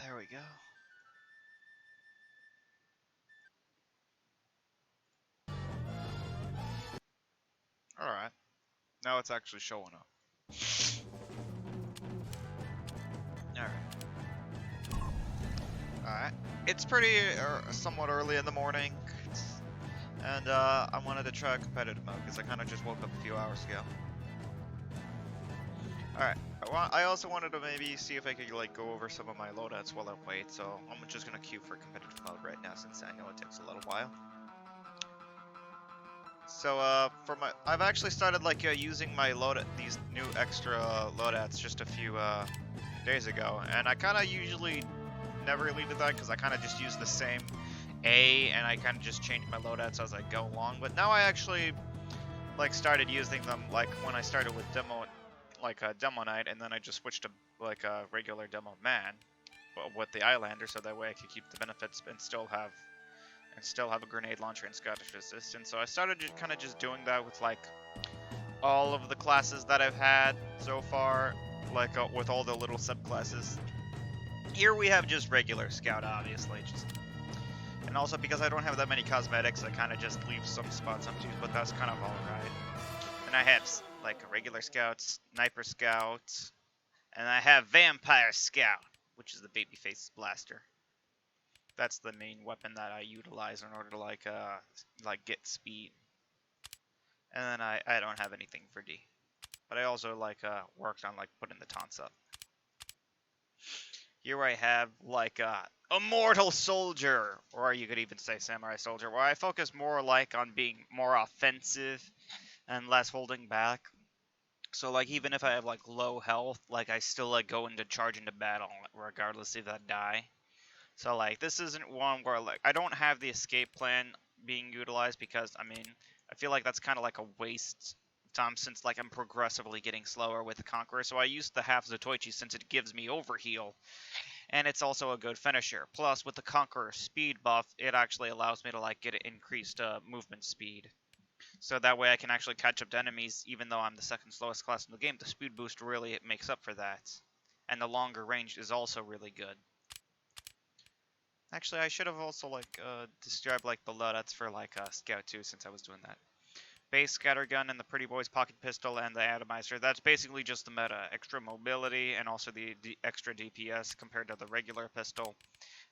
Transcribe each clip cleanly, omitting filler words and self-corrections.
There we go. Alright. Now it's actually showing up. Alright. Alright. It's pretty somewhat early in the morning. And I wanted to try competitive mode because I kind of just woke up a few hours ago. Alright. I also wanted to maybe see if I could like go over some of my loadouts while I wait. So I'm just gonna queue for competitive mode right now since I know it takes a little while. So I've actually started like using my these new extra loadouts just a few days ago, and I kind of usually never really did that because I kind of just use the same A, and I kind of just change my loadouts as I go along. But now I actually like started using them like when I started with demo, like demo night, and then I just switched to like a regular demo man, with the Islander, so that way I could keep the benefits and still have a grenade launcher and Scottish resistance. So I started kind of just doing that with like all of the classes that I've had so far, like with all the little subclasses. Here we have just regular scout, obviously, and also because I don't have that many cosmetics, I kind of just leave some spots empty, but that's kind of alright. And I have like a regular scout, sniper scout, and I have vampire scout, which is the babyface blaster. That's the main weapon that I utilize in order to like get speed. And then I don't have anything for D. But I also like worked on like putting the taunts up. Here I have like immortal soldier, or you could even say samurai soldier, where I focus more like on being more offensive and less holding back. So like even if I have like low health, like I still like go into charge into battle regardless if I die. So like this isn't one where like I don't have the escape plan being utilized because I mean I feel like that's kind of like a waste of time since like I'm progressively getting slower with the Conqueror. So I use the half Zatoichi since it gives me overheal and it's also a good finisher. Plus with the Conqueror speed buff, it actually allows me to like get increased movement speed. So that way I can actually catch up to enemies even though I'm the second slowest class in the game. The speed boost really makes up for that. And the longer range is also really good. Actually, I should have also like described like the loadouts for like Scout 2 since I was doing that. Base scattergun and the Pretty Boys pocket pistol and the atomizer. That's basically just the meta. Extra mobility and also the extra DPS compared to the regular pistol.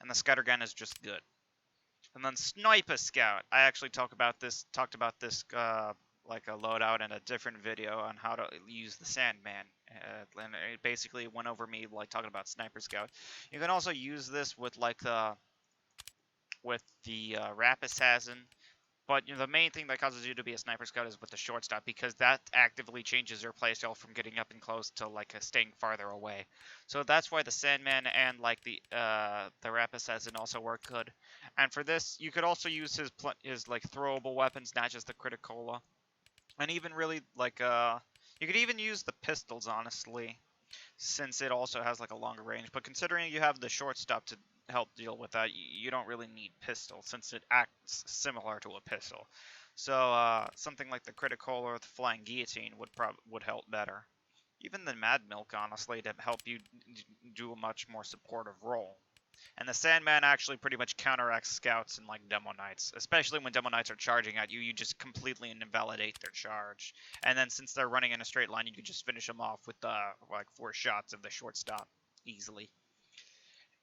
And the scattergun is just good. And then Sniper Scout. I actually talked about this like a loadout in a different video on how to use the Sandman. And it basically went over me like talking about Sniper Scout. You can also use this with like the Rap Assassin. But the main thing that causes you to be a Sniper Scout is with the shortstop because that actively changes your playstyle from getting up and close to like staying farther away. So that's why the Sandman and like the Rap Assassin also work good. And for this, you could also use his like throwable weapons, not just the Criticola, and even really like you could even use the pistols honestly, since it also has like a longer range. But considering you have the shortstop to help deal with that, you don't really need pistol since it acts similar to a pistol. So something like the critical or the flying guillotine would help better. Even the Mad Milk, honestly, to help you do a much more supportive role. And the Sandman actually pretty much counteracts scouts and like demo knights, especially when demo knights are charging at you. You just completely invalidate their charge, and then since they're running in a straight line, you can just finish them off with like 4 shots of the shortstop easily.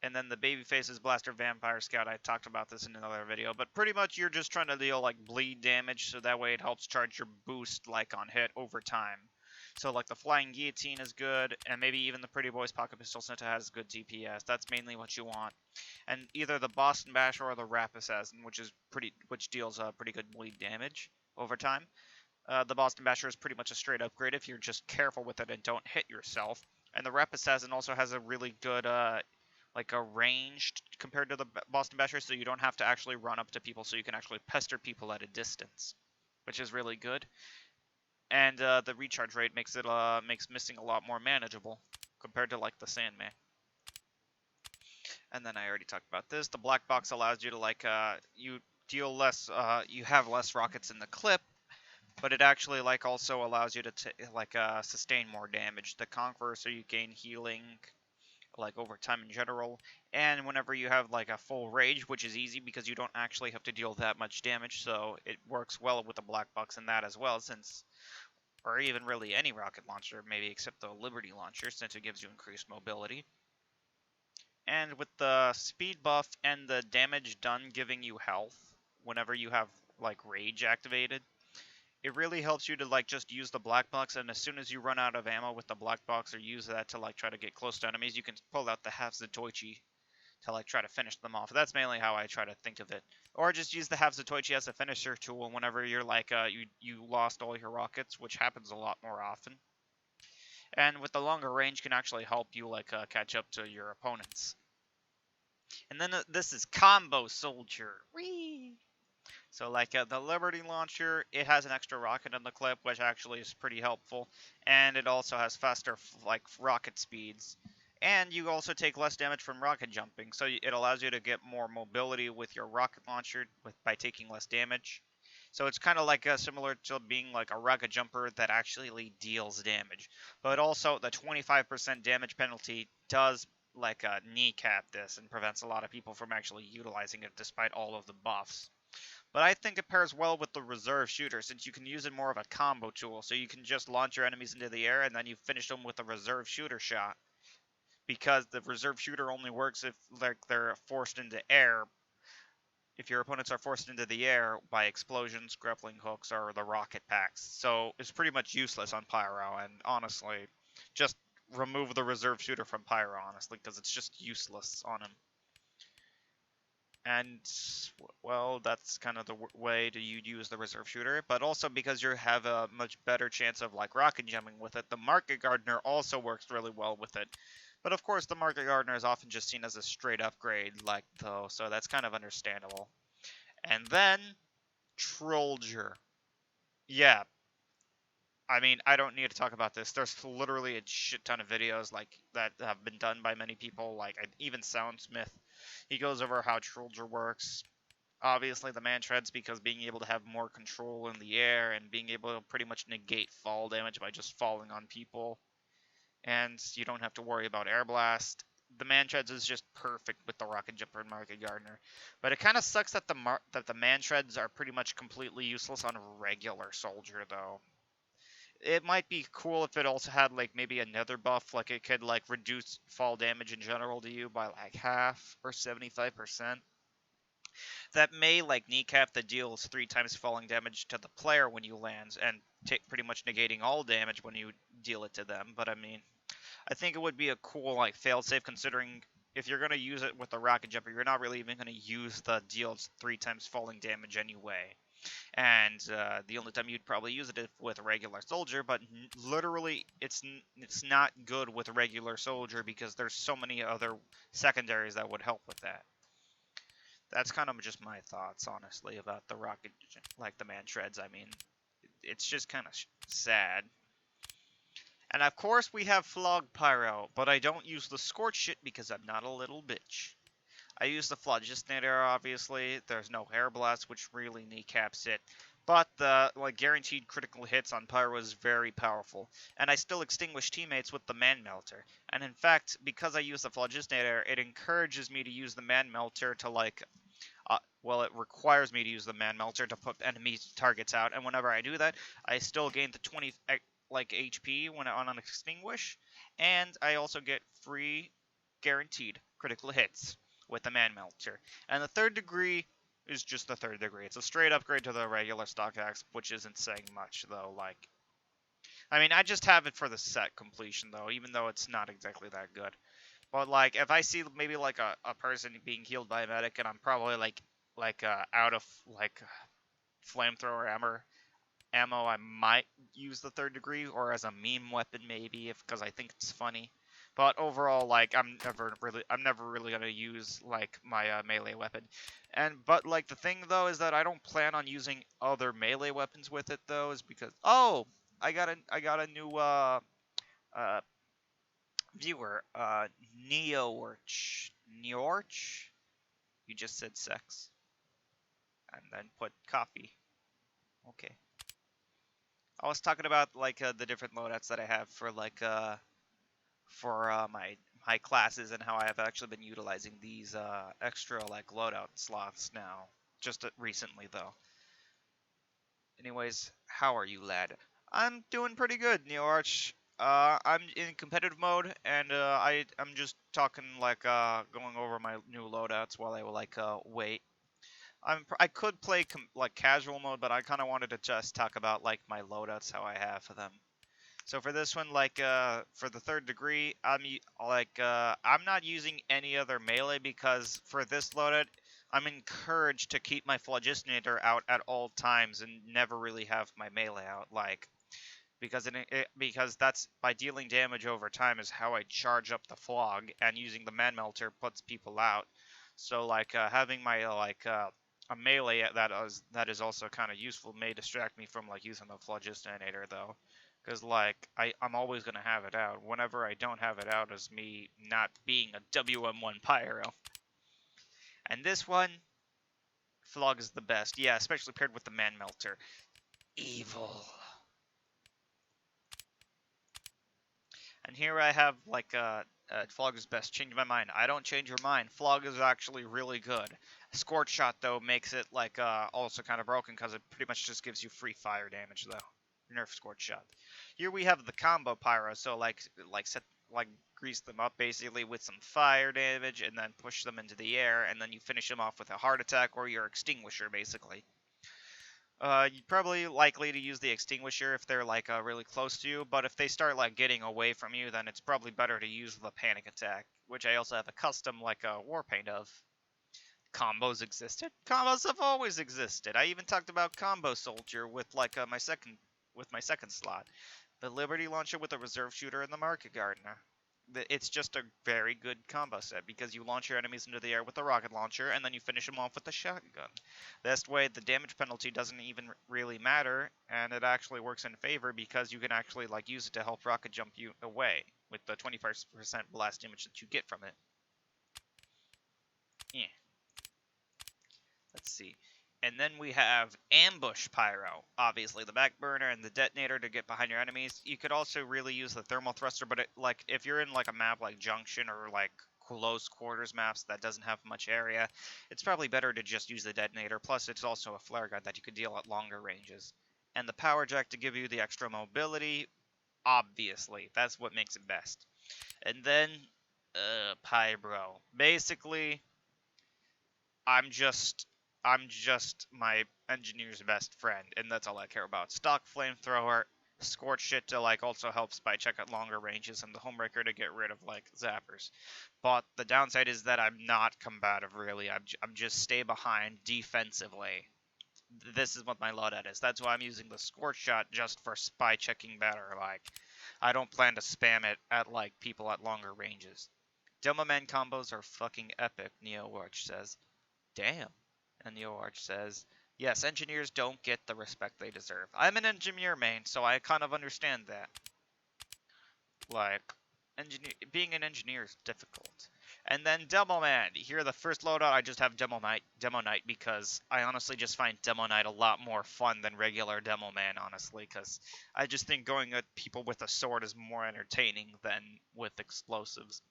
And then the Babyface's Blaster Vampire Scout, I talked about this in another video, but pretty much you're just trying to deal like bleed damage, so that way it helps charge your boost like on hit over time. So like the Flying Guillotine is good, and maybe even the Pretty Boys Pocket Pistol since it has good DPS. That's mainly what you want. And either the Boston Basher or the Rap Assassin, which deals pretty good bleed damage over time. The Boston Basher is pretty much a straight upgrade if you're just careful with it and don't hit yourself. And the Rap Assassin also has a really good like a ranged compared to the Boston Basher, so you don't have to actually run up to people, so you can actually pester people at a distance, which is really good. And the recharge rate makes missing a lot more manageable compared to like the Sandman. And then I already talked about this. The black box allows you to like you deal less, you have less rockets in the clip, but it actually like also allows you to like sustain more damage. The Conqueror, so you gain healing like over time in general. And whenever you have like a full rage, which is easy because you don't actually have to deal that much damage, so it works well with the black box in that as well, since, or even really any rocket launcher, maybe except the Liberty launcher, since it gives you increased mobility. And with the speed buff and the damage done giving you health whenever you have like rage activated, it really helps you to like just use the black box, and as soon as you run out of ammo with the black box or use that to like try to get close to enemies, you can pull out the half Zatoichi to like try to finish them off. That's mainly how I try to think of it. Or just use the half Zatoichi as a finisher tool whenever you're like you lost all your rockets, which happens a lot more often. And with the longer range can actually help you like catch up to your opponents. And then this is Combo Soldier. Whee! So like the Liberty launcher, it has an extra rocket in the clip, which actually is pretty helpful, and it also has faster like rocket speeds. And you also take less damage from rocket jumping, so it allows you to get more mobility with your rocket launcher by taking less damage. So it's kind of like similar to being like a rocket jumper that actually deals damage. But also the 25% damage penalty does like kneecap this and prevents a lot of people from actually utilizing it despite all of the buffs. But I think it pairs well with the reserve shooter, since you can use it more of a combo tool. So you can just launch your enemies into the air and then you finish them with a reserve shooter shot. Because the reserve shooter only works if like they're forced into air. If your opponents are forced into the air by explosions, grappling hooks, or the rocket packs. So it's pretty much useless on Pyro, and honestly, just remove the reserve shooter from Pyro, honestly, because it's just useless on him. And well, that's kind of the way to use the reserve shooter, but also because you have a much better chance of like rocket jamming with it, the Market Gardener also works really well with it. But of course, the Market Gardener is often just seen as a straight upgrade, like though, so that's kind of understandable. And then Trollger. Yeah, I mean, I don't need to talk about this. There's literally a shit ton of videos like that have been done by many people, like even Soundsmith. He goes over how Trollger works. Obviously, the Mantreads, because being able to have more control in the air and being able to pretty much negate fall damage by just falling on people, and you don't have to worry about air blast. The Mantreads is just perfect with the Rocket Jumper and Market Gardener. But it kind of sucks that the Mantreads are pretty much completely useless on a regular soldier, though. It might be cool if it also had like maybe another buff, like it could like reduce fall damage in general to you by like half or 75%. That may like kneecap that deals 3 times falling damage to the player when you land, and pretty much negating all damage when you deal it to them. But I mean, I think it would be a cool like failsafe, considering if you're gonna use it with the rocket jumper, you're not really even gonna use the deals 3 times falling damage anyway. And the only time you'd probably use it is with a regular soldier, but literally it's not good with a regular soldier because there's so many other secondaries that would help with that. That's kind of just my thoughts, honestly, about the rocket, like the Mantreads. I mean, it's just kind of sad. And of course we have Flog Pyro, but I don't use the Scorch shit because I'm not a little bitch. I use the Phlogistonator, obviously. There's no Air Blast, which really kneecaps it. But the like guaranteed critical hits on Pyro is very powerful, and I still extinguish teammates with the Man Melter. And in fact, because I use the Phlogistonator, it encourages me to use the Man Melter to like well, it requires me to use the Man Melter to put enemy targets out, and whenever I do that, I still gain the 20 like HP when on an extinguish, and I also get free guaranteed critical hits with the Man Melter. And the third degree is just the third degree. It's a straight upgrade to the regular stock axe, which isn't saying much though. Like, I mean, I just have it for the set completion though, even though it's not exactly that good. But like, if I see maybe like a person being healed by a medic, and I'm probably like out of like flamethrower ammo, I might use the third degree or as a meme weapon maybe, if because I think it's funny. But overall, like I'm never really gonna use like my melee weapon. But like the thing though is that I don't plan on using other melee weapons with it though, is because I got a new uh viewer, Neorch. You just said sex and then put coffee. Okay. I was talking about like the different loadouts that I have for like my my classes and how I have actually been utilizing these extra like loadout slots now. Just recently though. Anyways, how are you, lad? I'm doing pretty good, NeoArch. I'm in competitive mode, and I'm just talking like going over my new loadouts while I like wait. I could play like casual mode, but I kind of wanted to just talk about like my loadouts, how I have for them. So for this one, like for the third degree, I'm not using any other melee because for this loadout, I'm encouraged to keep my Phlogistinator out at all times and never really have my melee out, like because that's by dealing damage over time is how I charge up the Flog, and using the Man Melter puts people out. So like having my a melee that is also kind of useful may distract me from like using the Phlogistinator though. Because, like, I'm always going to have it out. Whenever I don't have it out is me not being a WM1 Pyro. And this one, Flog is the best. Yeah, especially paired with the Man Melter. Evil. And here I have, like, Flog is best. Change my mind. I don't change your mind. Flog is actually really good. Scorch Shot, though, makes it, like, also kind of broken because it pretty much just gives you free fire damage, though. Nerf Scorch Shot. Here we have the combo Pyro, so grease them up basically with some fire damage and then push them into the air, and then you finish them off with a heart attack or your extinguisher basically. You're probably likely to use the extinguisher if they're like really close to you, but if they start like getting away from you, then it's probably better to use the panic attack, which I also have a custom like a war paint of. Combos existed. Combos have always existed. I even talked about combo soldier with like my second slot, the Liberty launcher with a reserve shooter and the Market Gardener. It's just a very good combo set because you launch your enemies into the air with the rocket launcher and then you finish them off with the shotgun. This way, the damage penalty doesn't even really matter, and it actually works in favor because you can actually like use it to help rocket jump you away with the 25% blast damage that you get from it. Yeah. Let's see. And then we have Ambush Pyro. Obviously, the back burner and the detonator to get behind your enemies. You could also really use the thermal thruster, but like if you're in like a map like Junction or like close quarters maps that doesn't have much area, it's probably better to just use the detonator. Plus, it's also a flare gun that you could deal at longer ranges. And the power jack to give you the extra mobility. Obviously, that's what makes it best. And then, Pybro. Basically, I'm just my engineer's best friend, and that's all I care about. Stock flamethrower, scorch shit to like also help spy check at longer ranges, and the homebreaker to get rid of like zappers. But the downside is that I'm not combative really. I'm just stay behind defensively. This is what my loadout is. That's why I'm using the scorch shot just for spy checking better. Like I don't plan to spam it at like people at longer ranges. Demo Man combos are fucking epic, NeoArch says. Damn. And NeoArch says, yes, engineers don't get the respect they deserve. I'm an engineer main, so I kind of understand that. Like, being an engineer is difficult. And then Demo Man. Here, the first loadout, I just have Demo Knight, because I honestly just find Demo Knight a lot more fun than regular Demo Man, honestly, because I just think going at people with a sword is more entertaining than with explosives.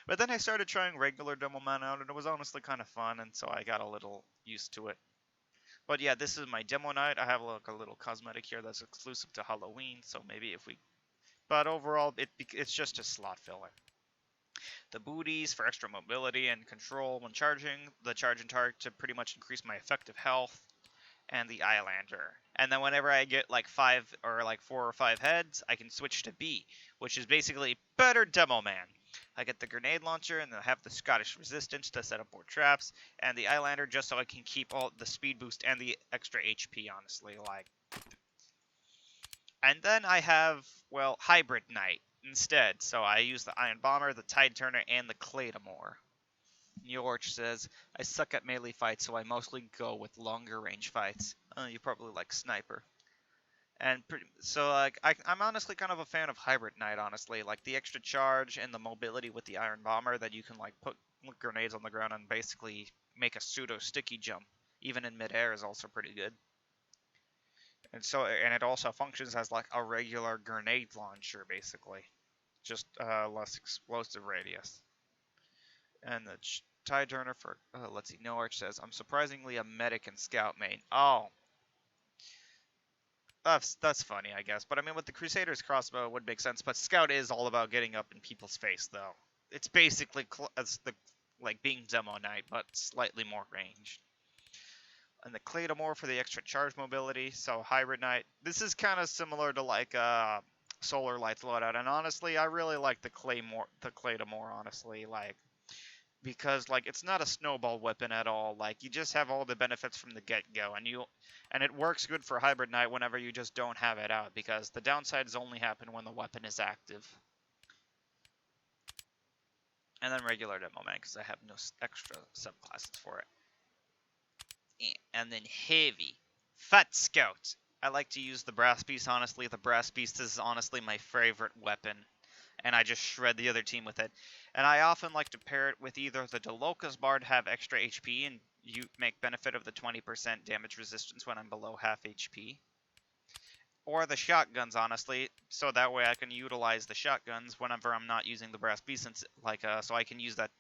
But then I started trying regular Demo Man out, and it was honestly kind of fun, and so I got a little used to it. But yeah, this is my Demo Knight. I have like a little cosmetic here that's exclusive to Halloween, so maybe if we... But overall, it's just a slot filler. The booties for extra mobility and control when charging, the charge and target to pretty much increase my effective health, and the Islander. And then whenever I get like 4 or 5 heads, I can switch to B, which is basically better Demo Man. I get the grenade launcher, and then I have the Scottish resistance to set up more traps, and the Islander just so I can keep all the speed boost and the extra HP, honestly, like. And then I have, well, Hybrid Knight instead, so I use the Iron Bomber, the Tide Turner, and the Claymore. NeoArch says, I suck at melee fights, so I mostly go with longer range fights. You probably like Sniper. And so like I'm honestly kind of a fan of Hybrid Knight, honestly. Like the extra charge and the mobility with the Iron Bomber that you can like put grenades on the ground and basically make a pseudo sticky jump, even in midair, is also pretty good. And it also functions as like a regular grenade launcher, basically. just less explosive radius. And the Tide Turner for, let's see, No Arch says, I'm surprisingly a medic and scout main. Oh, that's funny, I guess. But I mean, with the Crusader's crossbow, it would make sense. But Scout is all about getting up in people's face, though. It's basically as the like being Demo Knight, but slightly more ranged. And the Claymore for the extra charge mobility. So Hybrid Knight. This is kind of similar to like Solar Lights loadout. And honestly, I really like the Claymore, honestly, like because like it's not a snowball weapon at all. Like you just have all the benefits from the get-go, and it works good for Hybrid Knight whenever you just don't have it out, because the downsides only happen when the weapon is active. And then regular Demo Man, because I have no extra subclasses for it. And then Heavy. Fat Scout. I like to use the Brass Beast, honestly. The Brass Beast is honestly my favorite weapon, and I just shred the other team with it. And I often like to pair it with either the Deloka's Bar to have extra HP and you make benefit of the 20% damage resistance when I'm below half HP, or the shotguns, honestly, so that way I can utilize the shotguns whenever I'm not using the Brass Beast, so I can use that,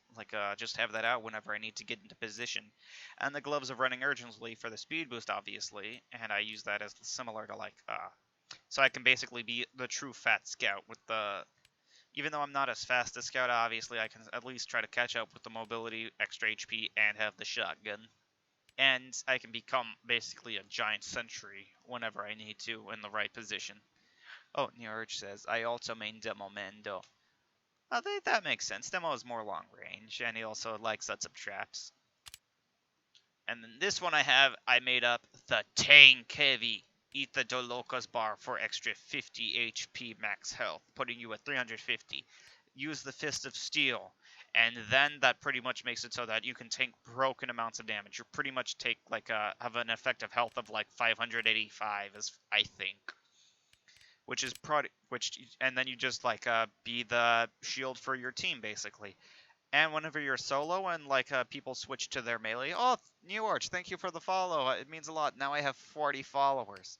just have that out whenever I need to get into position. And the Gloves of Running Urgently for the speed boost, obviously, and I use that as similar to, so I can basically be the true Fat Scout with the, even though I'm not as fast as Scout, obviously, I can at least try to catch up with the mobility, extra HP, and have the shotgun. And I can become basically a giant sentry whenever I need to in the right position. Oh, Neurge says, I also main Demo Mando. Oh, that makes sense. Demo is more long range, and he also sets up traps. And then this one I made up the Tank Heavy. Eat the Doloka's Bar for extra 50 HP max health, putting you at 350. Use the Fist of Steel, and then that pretty much makes it so that you can tank broken amounts of damage. You pretty much take have an effective health of 585, as I think, and then you just be the shield for your team basically. And whenever you're solo and people switch to their melee, oh, New Arch, thank you for the follow. It means a lot. Now I have 40 followers.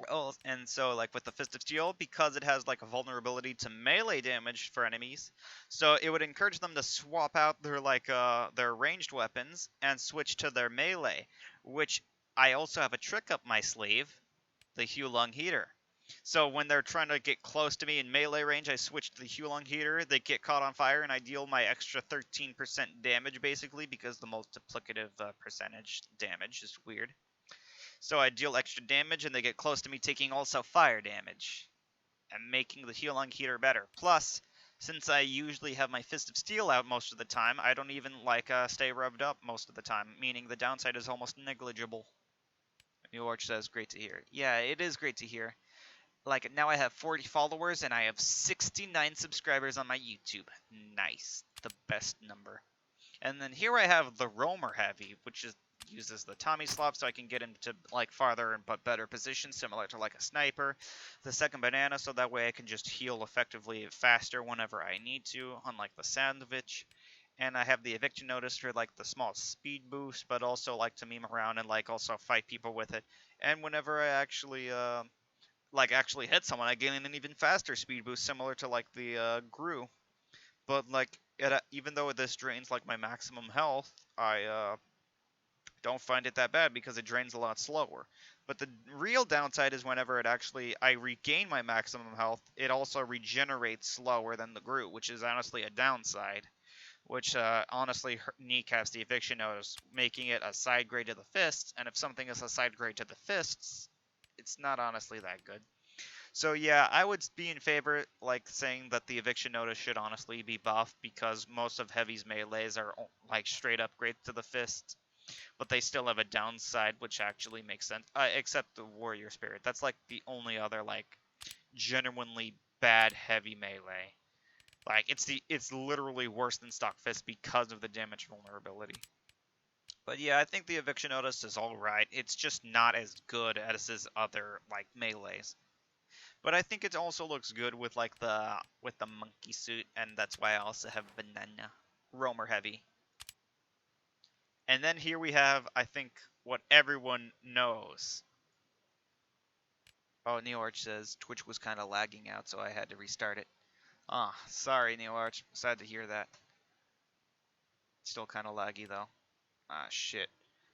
Oh, and so with the Fist of Steel, because it has a vulnerability to melee damage for enemies, so it would encourage them to swap out their ranged weapons and switch to their melee, which I also have a trick up my sleeve, the Hulung Heater. So when they're trying to get close to me in melee range, I switch to the Hulung Heater, they get caught on fire, and I deal my extra 13% damage, basically, because the multiplicative percentage damage is weird. So I deal extra damage, and they get close to me, taking also fire damage, and making the Hulung Heater better. Plus, since I usually have my Fist of Steel out most of the time, I don't even stay revved up most of the time, meaning the downside is almost negligible. New Arch says, great to hear. Yeah, it is great to hear. Now I have 40 followers and I have 69 subscribers on my YouTube. Nice. The best number. And then here I have the Roamer Heavy, which uses the Tommy Slop so I can get into farther but better positions, similar to a sniper. The second banana, so that way I can just heal effectively faster whenever I need to, unlike the Sandwich. And I have the Eviction Notice for the small speed boost, but also to meme around and also fight people with it. And whenever I actually actually hit someone, I gain an even faster speed boost, similar to the Gru. But even though this drains my maximum health, I don't find it that bad because it drains a lot slower. But the real downside is whenever I regain my maximum health, it also regenerates slower than the Gru, which is honestly a downside. Which honestly kneecaps the Eviction Notice, making it a side grade to the Fists. And if something is a side grade to the Fists, it's not honestly that good. So yeah, I would be in favor, saying that the Eviction Notice should honestly be buffed, because most of Heavy's melees are straight upgrades to the Fist, but they still have a downside, which actually makes sense. Except the Warrior Spirit. That's the only other genuinely bad Heavy melee. It's literally worse than stock Fist because of the damage vulnerability. But yeah, I think the Eviction Notice is alright. It's just not as good as his other melees. But I think it also looks good with the monkey suit, and that's why I also have banana Roamer Heavy. And then here we have, I think, what everyone knows. Oh, NeoArch says Twitch was kind of lagging out, so I had to restart it. Ah, sorry, NeoArch. Sad to hear that. Still kind of laggy, though. Ah, shit.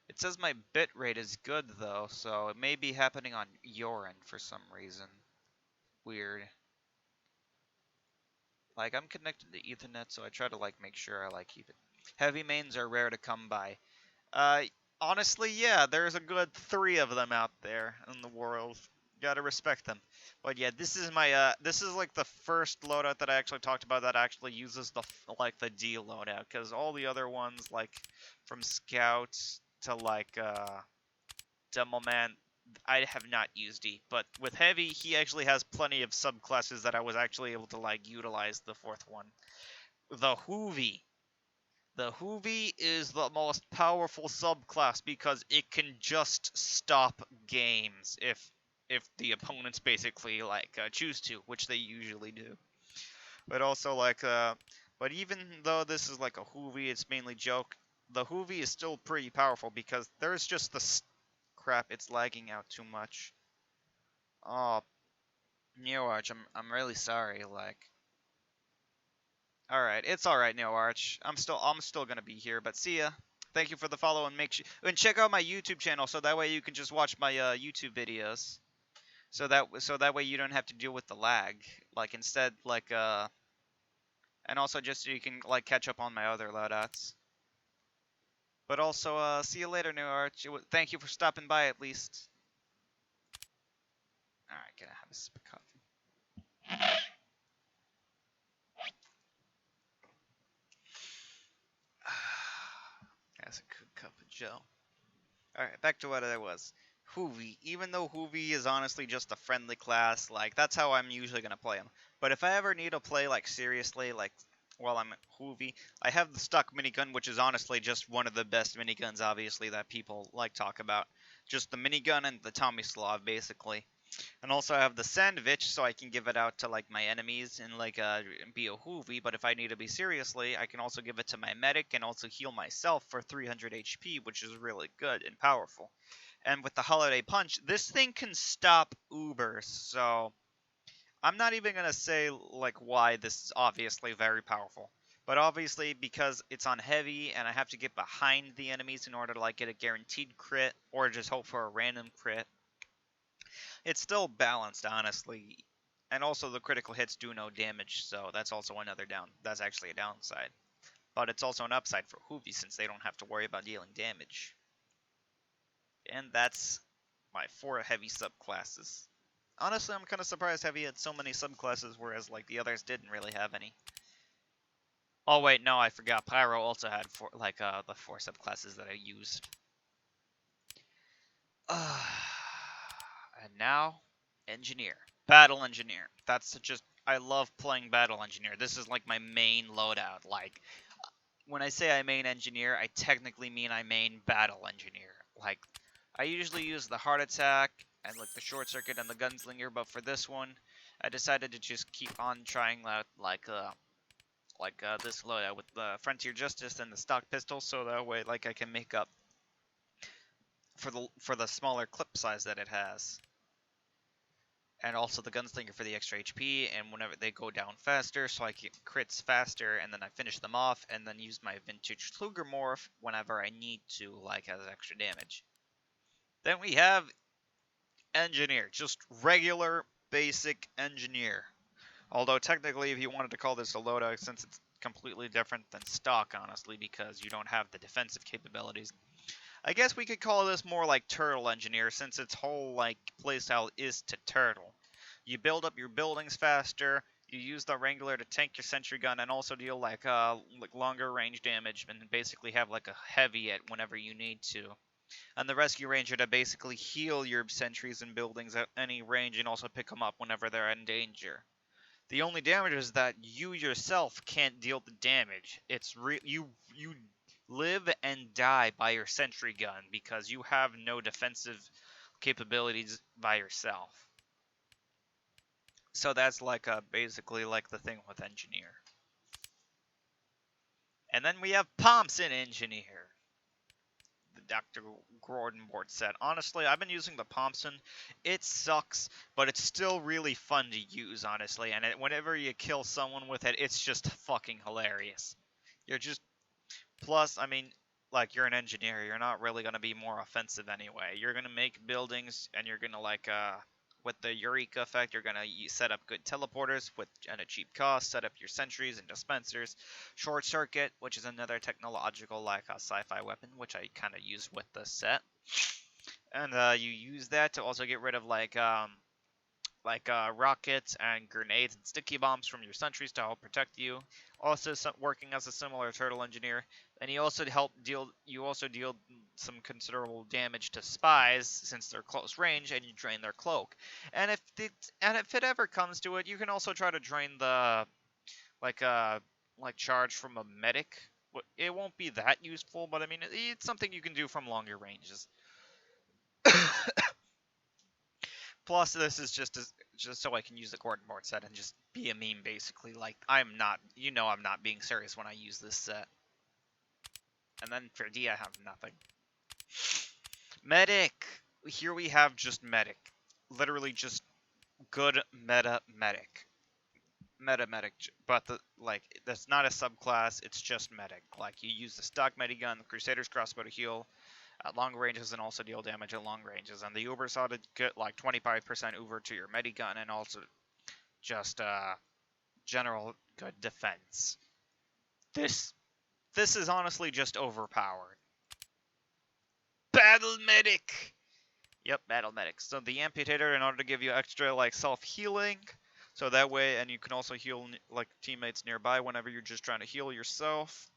It says my bitrate is good, though, so it may be happening on your end for some reason. Weird. Like, I'm connected to Ethernet, so I try to, like, make sure I, like, keep it. Heavy mains are rare to come by. Uh, honestly, yeah, there's a good 3 of them out there in the world. Gotta respect them. But yeah, this is my, this is, like, the first loadout that I actually talked about that actually uses the, like, the D loadout. Because all the other ones, like, from Scouts to, like, Demoman, I have not used D. But with Heavy, he actually has plenty of subclasses that I was actually able to, like, utilize the 4th one. The Hoovy. The Hoovy is the most powerful subclass because it can just stop games if the opponents basically like choose to, which they usually do. But also like but even though this is like a Hoovy, it's mainly joke. The Hoovy is still pretty powerful because there's just the crap. It's lagging out too much. Oh, NeoArch, I'm really sorry. Like, all right, it's all right, NeoArch. I'm still gonna be here, but see ya. Thank you for the follow and make sure and check out my YouTube channel so that way you can just watch my YouTube videos. So that way you don't have to deal with the lag. Like instead like and also just so you can like catch up on my other loadouts. But also see you later, NeoArch. Thank you for stopping by at least. All right, gonna have a sip of coffee. That's a good cup of Joe. Alright, back to what I was. Hoovy. Even though Hoovy is honestly just a friendly class, like, that's how I'm usually going to play him. But if I ever need to play, like, seriously, like, while I'm at Hoovy, I have the stock minigun, which is honestly just one of the best miniguns, obviously, that people, like, talk about. Just the minigun and the Tomislav, basically. And also I have the Sandwich, so I can give it out to, like, my enemies and, like, be a Hoovy. But if I need to be seriously, I can also give it to my medic and also heal myself for 300 HP, which is really good and powerful. And with the Holiday Punch, this thing can stop Ubers, so I'm not even going to say, like, why this is obviously very powerful. But obviously, because it's on heavy, and I have to get behind the enemies in order to, like, get a guaranteed crit, or just hope for a random crit, it's still balanced, honestly. And also, the critical hits do no damage, so that's also another down. That's actually a downside. But it's also an upside for Hoovy, since they don't have to worry about dealing damage. And that's my 4 heavy subclasses. Honestly, I'm kind of surprised Heavy had so many subclasses, whereas like the others didn't really have any. Oh wait, no, I forgot. Pyro also had the 4 subclasses that I used. And now, Engineer. Battle Engineer. That's just, I love playing Battle Engineer. This is like my main loadout. Like, when I say I main Engineer, I technically mean I main Battle Engineer. Like, I usually use the Heart Attack and like the Short Circuit and the Gunslinger, but for this one, I decided to just keep on trying that this loadout with the Frontier Justice and the stock pistol, so that way like I can make up for the smaller clip size that it has. And also the Gunslinger for the extra HP, and whenever they go down faster, so I get crits faster, and then I finish them off, and then use my Vintage Kluger Morph whenever I need to, like, as extra damage. Then we have Engineer, just regular, basic Engineer. Although technically, if you wanted to call this a loadout, since it's completely different than stock, honestly, because you don't have the defensive capabilities, I guess we could call this more like Turtle Engineer, since its whole like playstyle is to turtle. You build up your buildings faster, you use the Wrangler to tank your sentry gun and also deal like longer range damage and basically have like a heavy at whenever you need to. And the Rescue Ranger to basically heal your sentries and buildings at any range and also pick them up whenever they're in danger. The only damage is that you yourself can't deal the damage. It's you live and die by your sentry gun because you have no defensive capabilities by yourself. So that's like basically like the thing with Engineer. And then we have Thompson Engineer. the Dr. Gordon board set. Honestly, I've been using the Thompson. It sucks, but it's still really fun to use, honestly. And whenever you kill someone with it, it's just fucking hilarious. You're just plus, I mean, like you're an engineer, you're not really gonna be more offensive anyway. You're gonna make buildings, and you're gonna like with the Eureka effect, you're gonna set up good teleporters with at a cheap cost. Set up your sentries and dispensers. Short circuit, which is another technological like a sci-fi weapon, which I kind of use with the set. And you use that to also get rid of like rockets and grenades and sticky bombs from your sentries to help protect you. Also, working as a similar turtle engineer, and you also deal some considerable damage to spies since they're close range, and you drain their cloak. And if it ever comes to it, you can also try to drain the like charge from a medic. It won't be that useful, but I mean it's something you can do from longer ranges. Plus, this is just so I can use the Gordon board set and just be a meme, basically. Like, I'm not being serious when I use this set. And then for D, I have nothing. Medic! Here we have just Medic. Literally just good meta Medic. Meta Medic, but that's not a subclass, it's just Medic. Like, you use the stock Medigun, the Crusader's Crossbow to heal at long ranges and also deal damage at long ranges. And the Uber saw to get like 25% Uber to your Medigun and also just general good defense. This is honestly just overpowered. Battle Medic! Yep, Battle Medic. So the Amputator, in order to give you extra like self-healing, so that way, and you can also heal like teammates nearby whenever you're just trying to heal yourself.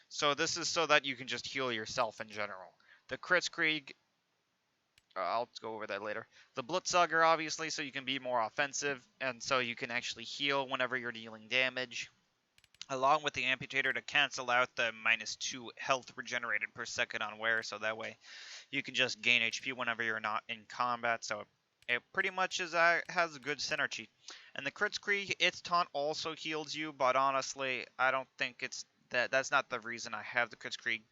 So this is so that you can just heal yourself in general. The Kritzkrieg, I'll go over that later. The Blutsauger, obviously, so you can be more offensive, and so you can actually heal whenever you're dealing damage. Along with the Amputator to cancel out the -2 health regenerated per second on wear, so that way you can just gain HP whenever you're not in combat, so it pretty much has a good synergy. And the Kritzkrieg, its taunt also heals you, but honestly, I don't think that's not the reason I have the Kritzkrieg.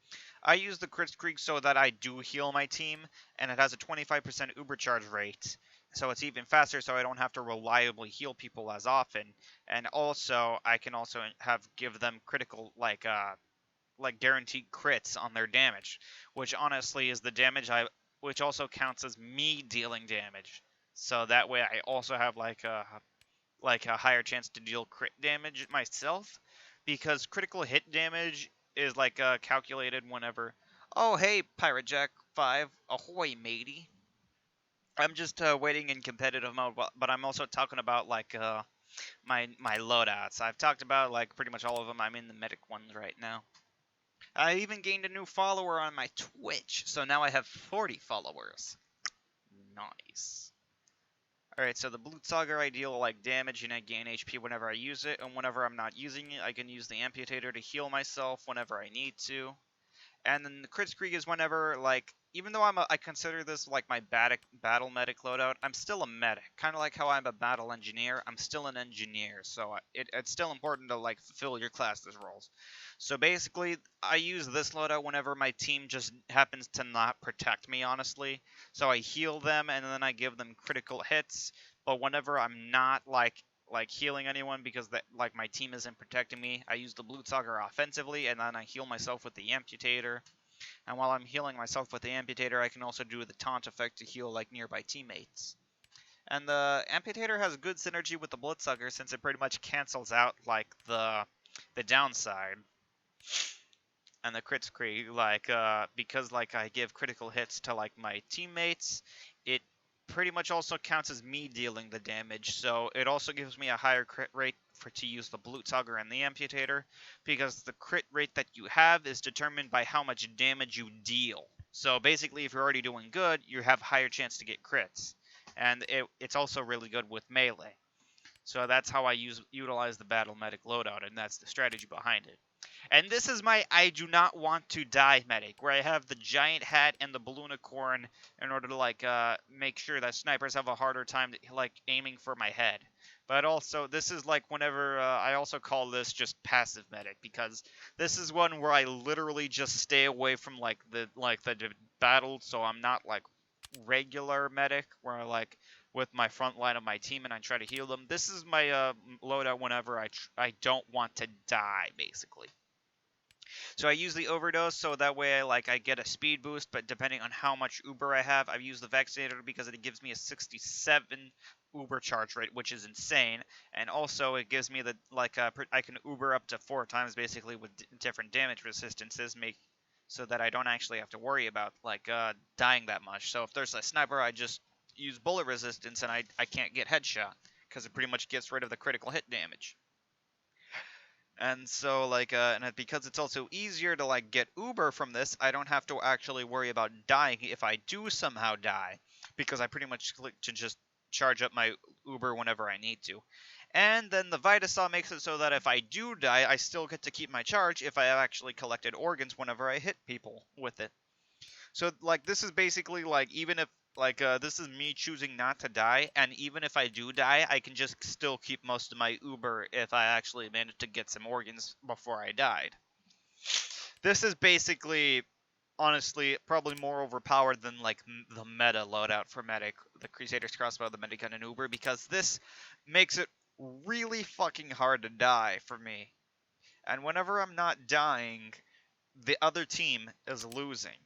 I use the Kritzkrieg so that I do heal my team, and it has a 25% Uber charge rate, so it's even faster, so I don't have to reliably heal people as often. And also, I can also give them critical like guaranteed crits on their damage, which honestly is the damage which also counts as me dealing damage. So that way, I also have like a higher chance to deal crit damage myself, because critical hit damage is like calculated whenever. Oh hey, Pirate Jack 5, ahoy matey. I'm just waiting in competitive mode, but I'm also talking about like my loadouts. I've talked about like pretty much all of them. I'm in the medic ones right now. I even gained a new follower on my Twitch, so now I have 40 followers. Nice. Alright, so the Blutsauger, I deal like damage and I gain HP whenever I use it, and whenever I'm not using it, I can use the Amputator to heal myself whenever I need to. And then the Kritzkrieg is whenever, like, even though I consider this like my battle medic loadout, I'm still a medic. Kind of like how I'm a battle engineer, I'm still an engineer. So it's still important to like fulfill your class's roles. So basically, I use this loadout whenever my team just happens to not protect me, honestly. So I heal them and then I give them critical hits. But whenever I'm not like healing anyone because like my team isn't protecting me, I use the Blutsauger offensively, and then I heal myself with the Amputator. And while I'm healing myself with the Amputator, I can also do the taunt effect to heal like nearby teammates. And the Amputator has good synergy with the Blutsauger since it pretty much cancels out like the downside. And the Kritzkrieg, like because like I give critical hits to like my teammates, it pretty much also counts as me dealing the damage, so it also gives me a higher crit rate to use the Blutsauger and the Amputator, because the crit rate that you have is determined by how much damage you deal. So basically, if you're already doing good, you have higher chance to get crits, and it's also really good with melee. So that's how I utilize the Battle Medic loadout, and that's the strategy behind it. And this is my I do not want to die medic, where I have the giant hat and the Balloonicorn in order to like make sure that snipers have a harder time like aiming for my head. But also, this is like whenever I also call this just passive medic because this is one where I literally just stay away from the battle, so I'm not like regular medic where I like with my front line of my team and I try to heal them. This is my loadout whenever I don't want to die basically. So I use the overdose so that way I get a speed boost, but depending on how much Uber I have, I've used the vaccinator because it gives me a 67 Uber charge rate, which is insane, and also it gives me I can Uber up to 4 times basically with different damage resistances, make so that I don't actually have to worry about dying that much. So if there's a sniper, I just use bullet resistance and I can't get headshot because it pretty much gets rid of the critical hit damage. And so because it's also easier to get Uber from this, I don't have to actually worry about dying if I do somehow die, because I pretty much click to just charge up my Uber whenever I need to. And then the Vitasaw makes it so that if I do die, I still get to keep my charge if I have actually collected organs whenever I hit people with it. So this is basically even if this is me choosing not to die, and even if I do die, I can just still keep most of my Uber if I actually managed to get some organs before I died. This is basically, honestly, probably more overpowered than the meta loadout for medic, the Crusader's Crossbow, the Medigun, and Uber, because this makes it really fucking hard to die for me. And whenever I'm not dying, the other team is losing.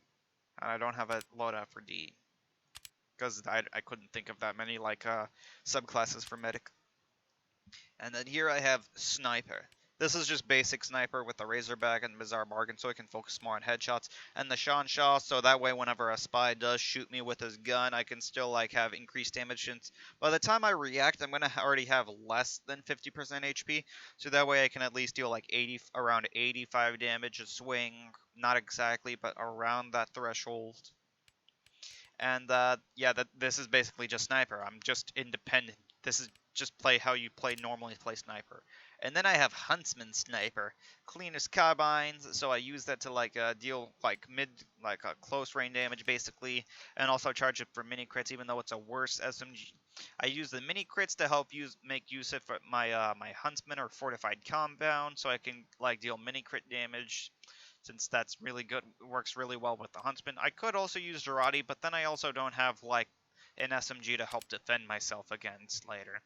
And I don't have a loadout for D. Because I couldn't think of that many subclasses for medic. And then here I have Sniper. This is just basic Sniper with the Razorback and Bizarre Bargain, so I can focus more on headshots. And the Sean Shaw, so that way whenever a spy does shoot me with his gun, I can still have increased damage. Since by the time I react, I'm gonna already have less than 50% HP, so that way I can at least deal around 85 damage a swing. Not exactly, but around that threshold. And yeah, this is basically just Sniper. I'm just independent. This is just play how you normally play Sniper. And then I have Huntsman Sniper, cleanest carbines, so I use that to deal close range damage basically, and also charge it for mini crits even though it's a worse SMG. I use the mini crits to help make use of my Huntsman or fortified compound, so I can deal mini crit damage, since that's really good, works really well with the Huntsman. I could also use Jarate, but then I also don't have an SMG to help defend myself against later.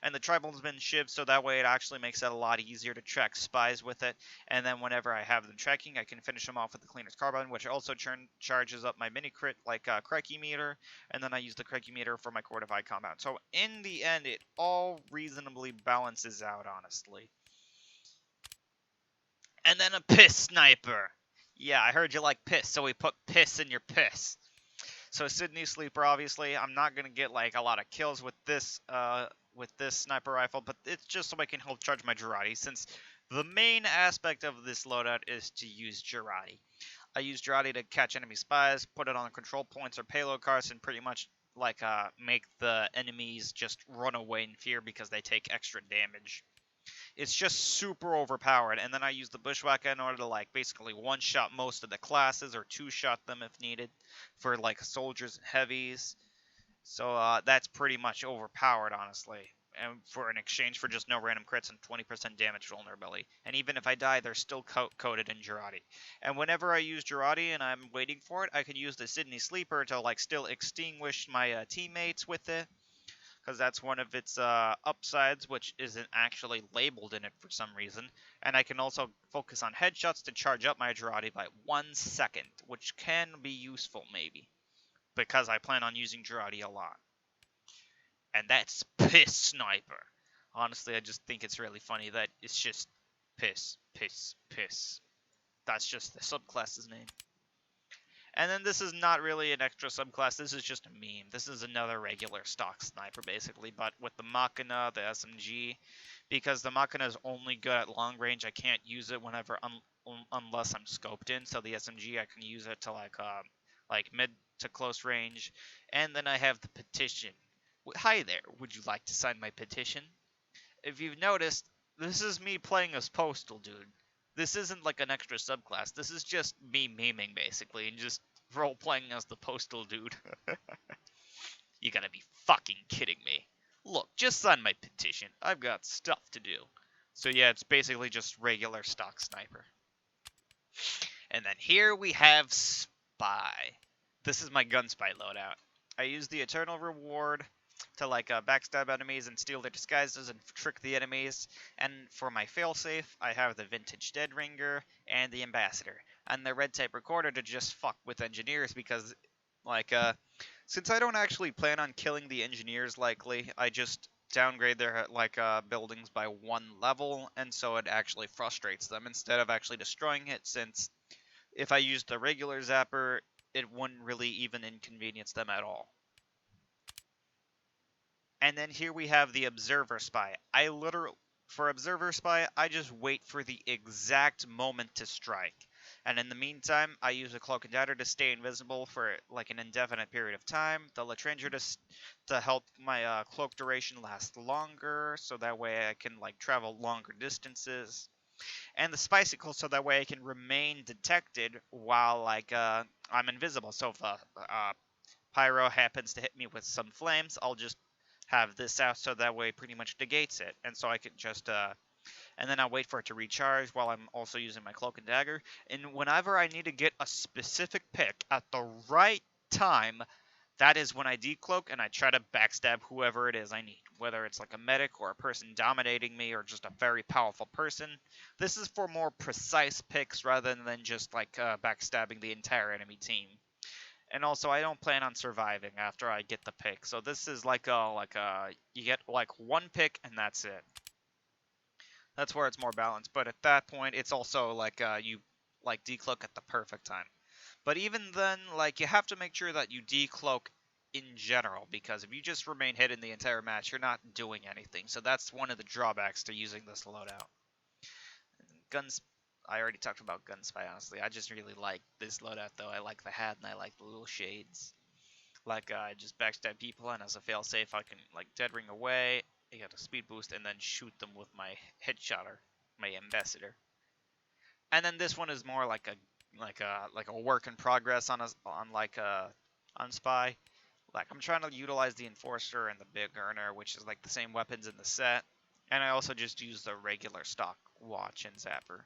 And the Tribesman Shiv, so that way it actually makes it a lot easier to track spies with it. And then whenever I have them tracking, I can finish them off with the Cleaner's Carbine, which also charges up my mini crit Crikey meter. And then I use the Crikey meter for my fortified compound. So in the end, it all reasonably balances out, honestly. And then a Piss Sniper. Yeah, I heard you like piss, so we put piss in your piss. So Sydney Sleeper, obviously, I'm not gonna get a lot of kills with this sniper rifle, but it's just so I can help charge my Jarate, since the main aspect of this loadout is to use Jarate. I use Jarate to catch enemy spies, put it on control points or payload cars, and pretty much make the enemies just run away in fear because they take extra damage. It's just super overpowered, and then I use the Bushwhacker in order to basically one-shot most of the classes or two-shot them if needed for soldiers and heavies. So that's pretty much overpowered, honestly, and for an exchange for just no random crits and 20% damage vulnerability. And even if I die, they're still coated in Jarate. And whenever I use Jarate and I'm waiting for it, I can use the Sydney Sleeper to still extinguish my teammates with it, because that's one of its upsides, which isn't actually labeled in it for some reason. And I can also focus on headshots to charge up my Jarate by 1 second, which can be useful maybe, because I plan on using Jarate a lot. And that's Piss Sniper. Honestly, I just think it's really funny that it's just Piss, Piss, Piss. That's just the subclass's name. And then this is not really an extra subclass, this is just a meme. This is another regular stock sniper, basically, but with the Machina, the SMG. Because the Machina is only good at long range, I can't use it whenever, unless I'm scoped in. So the SMG, I can use it to mid to close range. And then I have the Petition. Hi there, would you like to sign my petition? If you've noticed, this is me playing as Postal Dude. This isn't an extra subclass. This is just me memeing, basically, and just role-playing as the Postal Dude. You gotta be fucking kidding me. Look, just sign my petition. I've got stuff to do. So yeah, it's basically just regular stock sniper. And then here we have Spy. This is my gun spy loadout. I use the Eternal Reward to like backstab enemies and steal their disguises and trick the enemies. And for my failsafe, I have the Vintage Dead Ringer and the Ambassador. And the Red Tape Recorder to just fuck with engineers because, like, since I don't actually plan on killing the engineers likely, I just downgrade their like buildings by 1 level, and so it actually frustrates them instead of actually destroying it, since if I used the regular zapper, it wouldn't really even inconvenience them at all. And then here we have the Observer Spy. For Observer Spy, I just wait for the exact moment to strike. And in the meantime, I use a Cloak and Dagger to stay invisible for like an indefinite period of time. The Latrenger to help my cloak duration last longer, so that way I can like travel longer distances. And the Spicicle, so that way I can remain detected while like I'm invisible. So if Pyro happens to hit me with some flames, I'll just have this out, so that way it pretty much negates it. And so I can just and then I'll wait for it to recharge while I'm also using my Cloak and Dagger. And whenever I need to get a specific pick at the right time, that is when I decloak and I try to backstab whoever it is I need, whether it's like a medic or a person dominating me or just a very powerful person. This is for more precise picks rather than just like backstabbing the entire enemy team. And also, I don't plan on surviving after I get the pick. So this is like you get like 1 pick and that's it. That's where it's more balanced. But at that point, it's also like you like decloak at the perfect time. But even then, like, you have to make sure that you decloak in general, because if you just remain hidden the entire match, you're not doing anything. So that's one of the drawbacks to using this loadout. Guns, I already talked about Gunspy, honestly. I just really like this loadout, though. I like the hat, and I like the little shades. Like, I just backstab people, and as a failsafe, I can, like, dead ring away, I got a speed boost, and then shoot them with my headshotter, my Ambassador. And then this one is more like a work in progress on Spy. Like, I'm trying to utilize the Enforcer and the Big Earner, which is like the same weapons in the set. And I also just use the regular stock watch and zapper.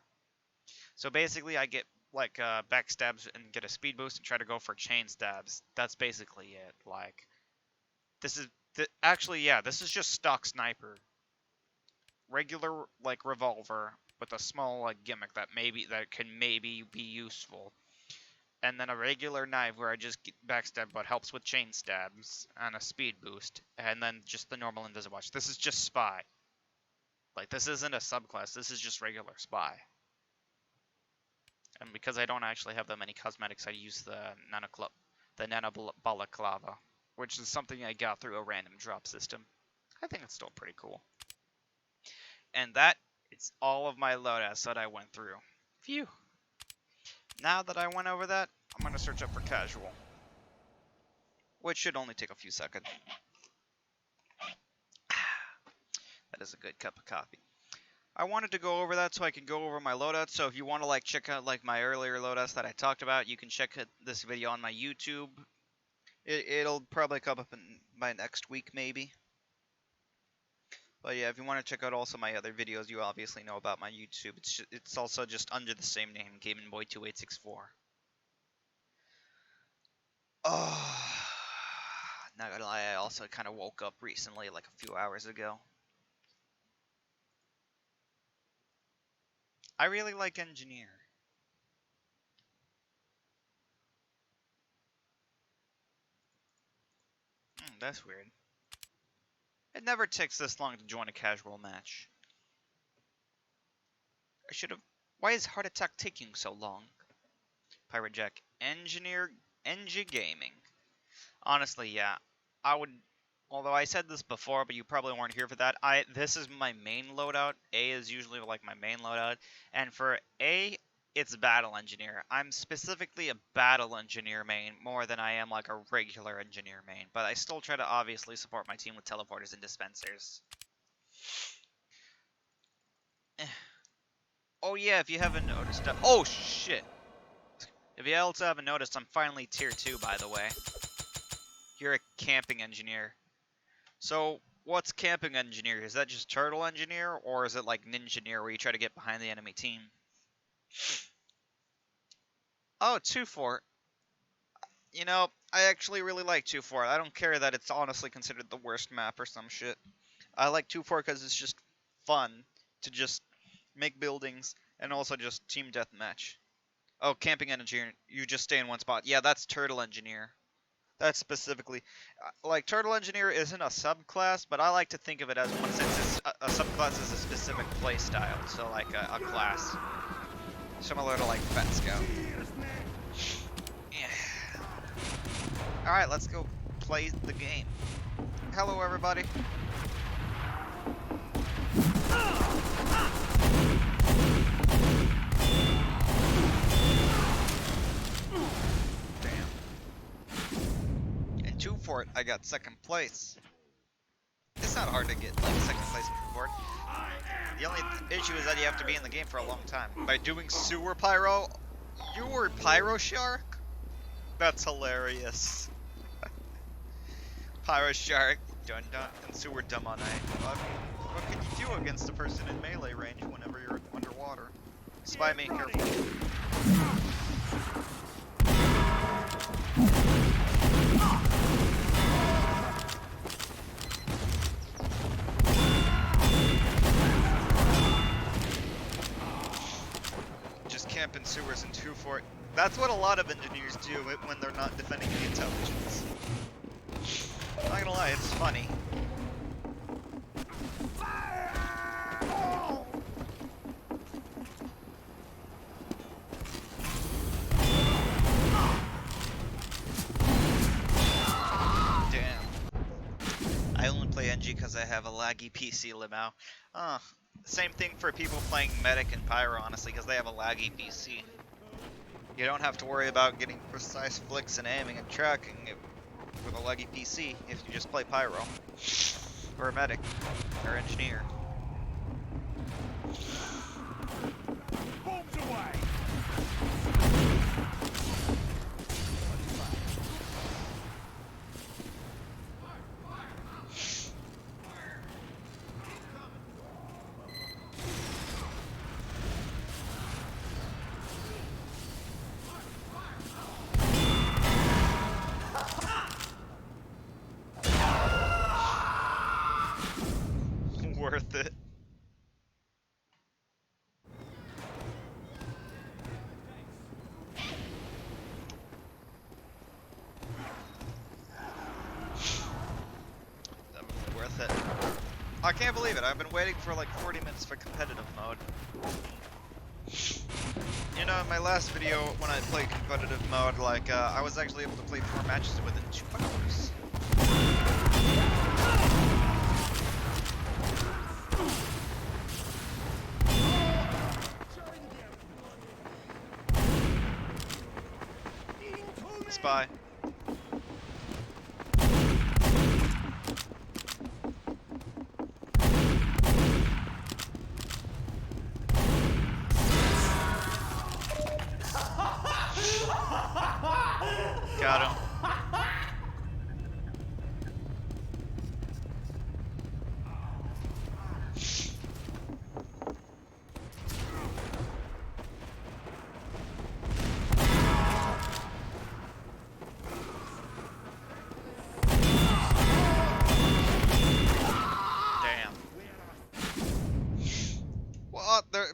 So basically, I get like backstabs and get a speed boost and try to go for chain stabs. That's basically it. Like, this is actually, yeah, this is just stock sniper. Regular like revolver with a small like gimmick that can maybe be useful. And then a regular knife where I just get backstab but helps with chain stabs and a speed boost, and then just the normal invisible watch. This is just Spy. Like, this isn't a subclass, this is just regular Spy. And because I don't actually have that many cosmetics, I use the Nanobalaclava, which is something I got through a random drop system. I think it's still pretty cool. And that is all of my loadouts that I went through. Phew. Now that I went over that, I'm going to search up for casual, which should only take a few seconds. That is a good cup of coffee. I wanted to go over that so I can go over my loadouts. So if you want to like check out like my earlier loadouts that I talked about, you can check this video on my YouTube. It'll probably come up in by next week maybe. But yeah, if you want to check out also my other videos, you obviously know about my YouTube. It's also just under the same name, GamingBoy2864. Oh, not gonna lie, I also kind of woke up recently, like a few hours ago. I really like Engineer. That's weird. It never takes this long to join a casual match. I should have... Why is Heart Attack taking so long? Pirate Jack. Engineer... Engie Gaming. Honestly, yeah. I would... Although I said this before, but you probably weren't here for that. This is my main loadout. A is usually like my main loadout. And for A, it's Battle Engineer. I'm specifically a Battle Engineer main more than I am like a regular Engineer main. But I still try to obviously support my team with teleporters and dispensers. Oh yeah, if you haven't noticed... Oh shit! If you also haven't noticed, I'm finally tier 2, by the way. You're a camping engineer. So, What's camping engineer? Is that just turtle engineer, or is it like ninjaneer where you try to get behind the enemy team? Oh, 2-Fort. You know, I actually really like 2-Fort. I don't care that it's honestly considered the worst map or some shit. I like 2-Fort because it's just fun to just make buildings and also just team deathmatch. Oh, camping engineer. You just stay in one spot. Yeah, that's turtle engineer. That's specifically, like, turtle engineer isn't a subclass, but I like to think of it as one since it's a subclass is a specific play style, so like a class, similar to like Fat Scout. Yeah. All right, let's go play the game. Hello, everybody. In 2-Fort, I got second place. It's not hard to get like second place in 2-Fort. The only issue is that you have to be in the game for a long time. By doing sewer pyro, you were pyro shark? That's hilarious. Pyro shark, dun dun, and sewer dumb on night. What can you do against a person in melee range whenever you're underwater? Spy me, careful. Just camp in sewers in 2-Fort. That's what a lot of engineers do when they're not defending the intelligence. Not gonna lie, it's funny. I only play NG because I have a laggy PC, Limau. Same thing for people playing Medic and Pyro, honestly, because they have a laggy PC. You don't have to worry about getting precise flicks and aiming and tracking with a laggy PC if you just play Pyro. Or a Medic. Or Engineer. Bombs away! Worth it. Definitely worth it. I can't believe it. I've been waiting for like 40 minutes for competitive mode. You know, in my last video, when I played competitive mode, like, I was actually able to play 4 matches within 2 hours. Spy. Got him.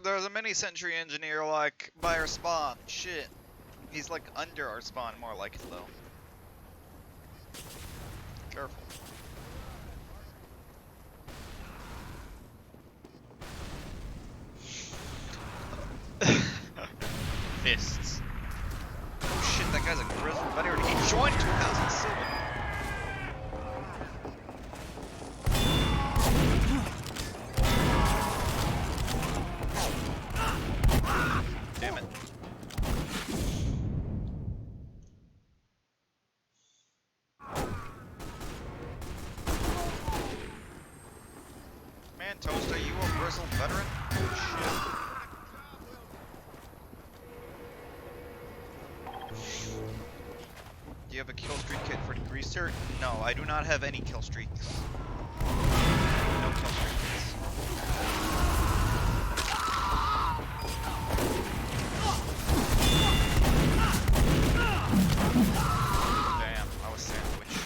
There's a mini sentry engineer like by our spawn. Shit. He's like under our spawn, more like it though. Careful. Fists. Oh shit, that guy's a grizzled veteran. He joined 2007. Damn it. Man, Toast, are you a grizzled veteran? Shit. Do you have a kill streak kit for Degreaser? No, I do not have any kill streaks. kill streak, please. Damn, I was sandwiched.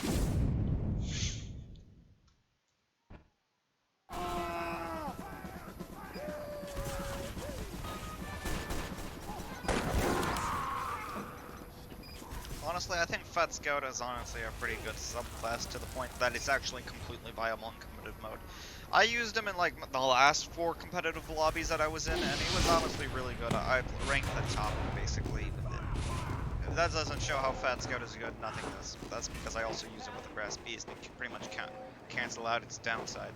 Honestly, I think Fat Scout is honestly a pretty good subclass to the point that it's actually completely viable in competitive mode. I used him in like the last 4 competitive lobbies that I was in, and he was honestly really good. I ranked the top basically. If that doesn't show how Fat Scout is good, nothing does. That's because I also use it with the Brass Beast. It can pretty much cancel out its downside.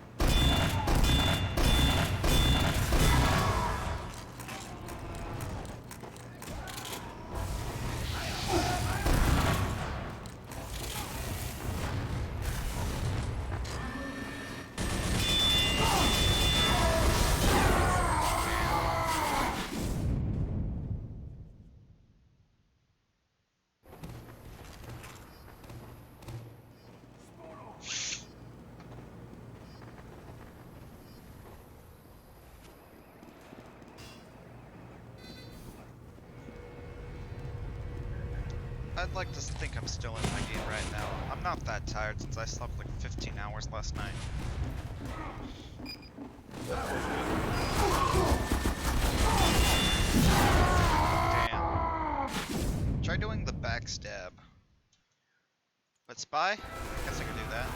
I'd like to think I'm still in my game right now. I'm not that tired since I slept like 15 hours last night. Damn. Try doing the backstab. But spy? I guess I could do that.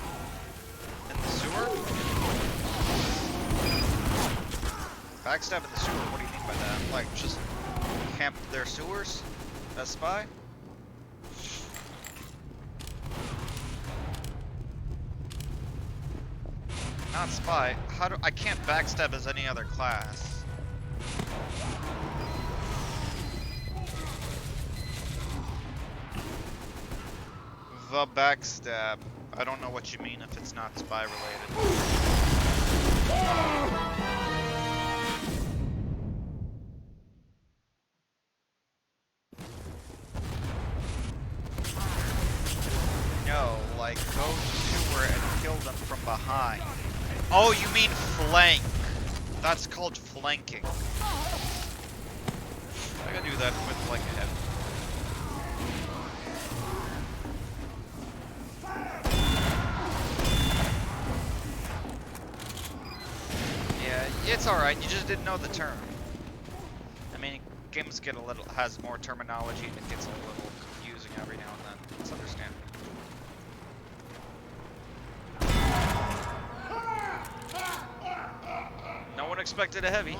In the sewer? Backstab in the sewer? What do you mean by that? Like, just camp their sewers? As spy? Not spy. I can't backstab as any other class. The backstab. I don't know what you mean if it's not spy related. No, like go to her and kill them from behind. Oh, you mean flank. That's called flanking. I gotta do that with like a head. Yeah, it's alright, you just didn't know the term. I mean, games get has more terminology and it gets a little confusing every now and then. It's understandable. No one expected a heavy.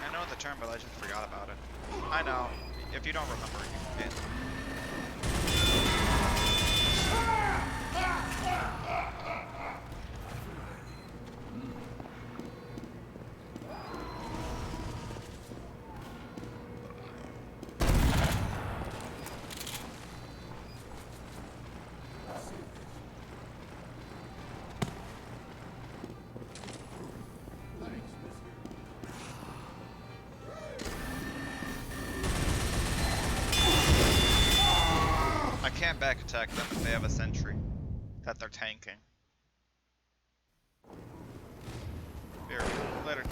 I know the term, but I just forgot about it. I know. If you don't remember it. Can't back attack them if they have a sentry that they're tanking. Here, later,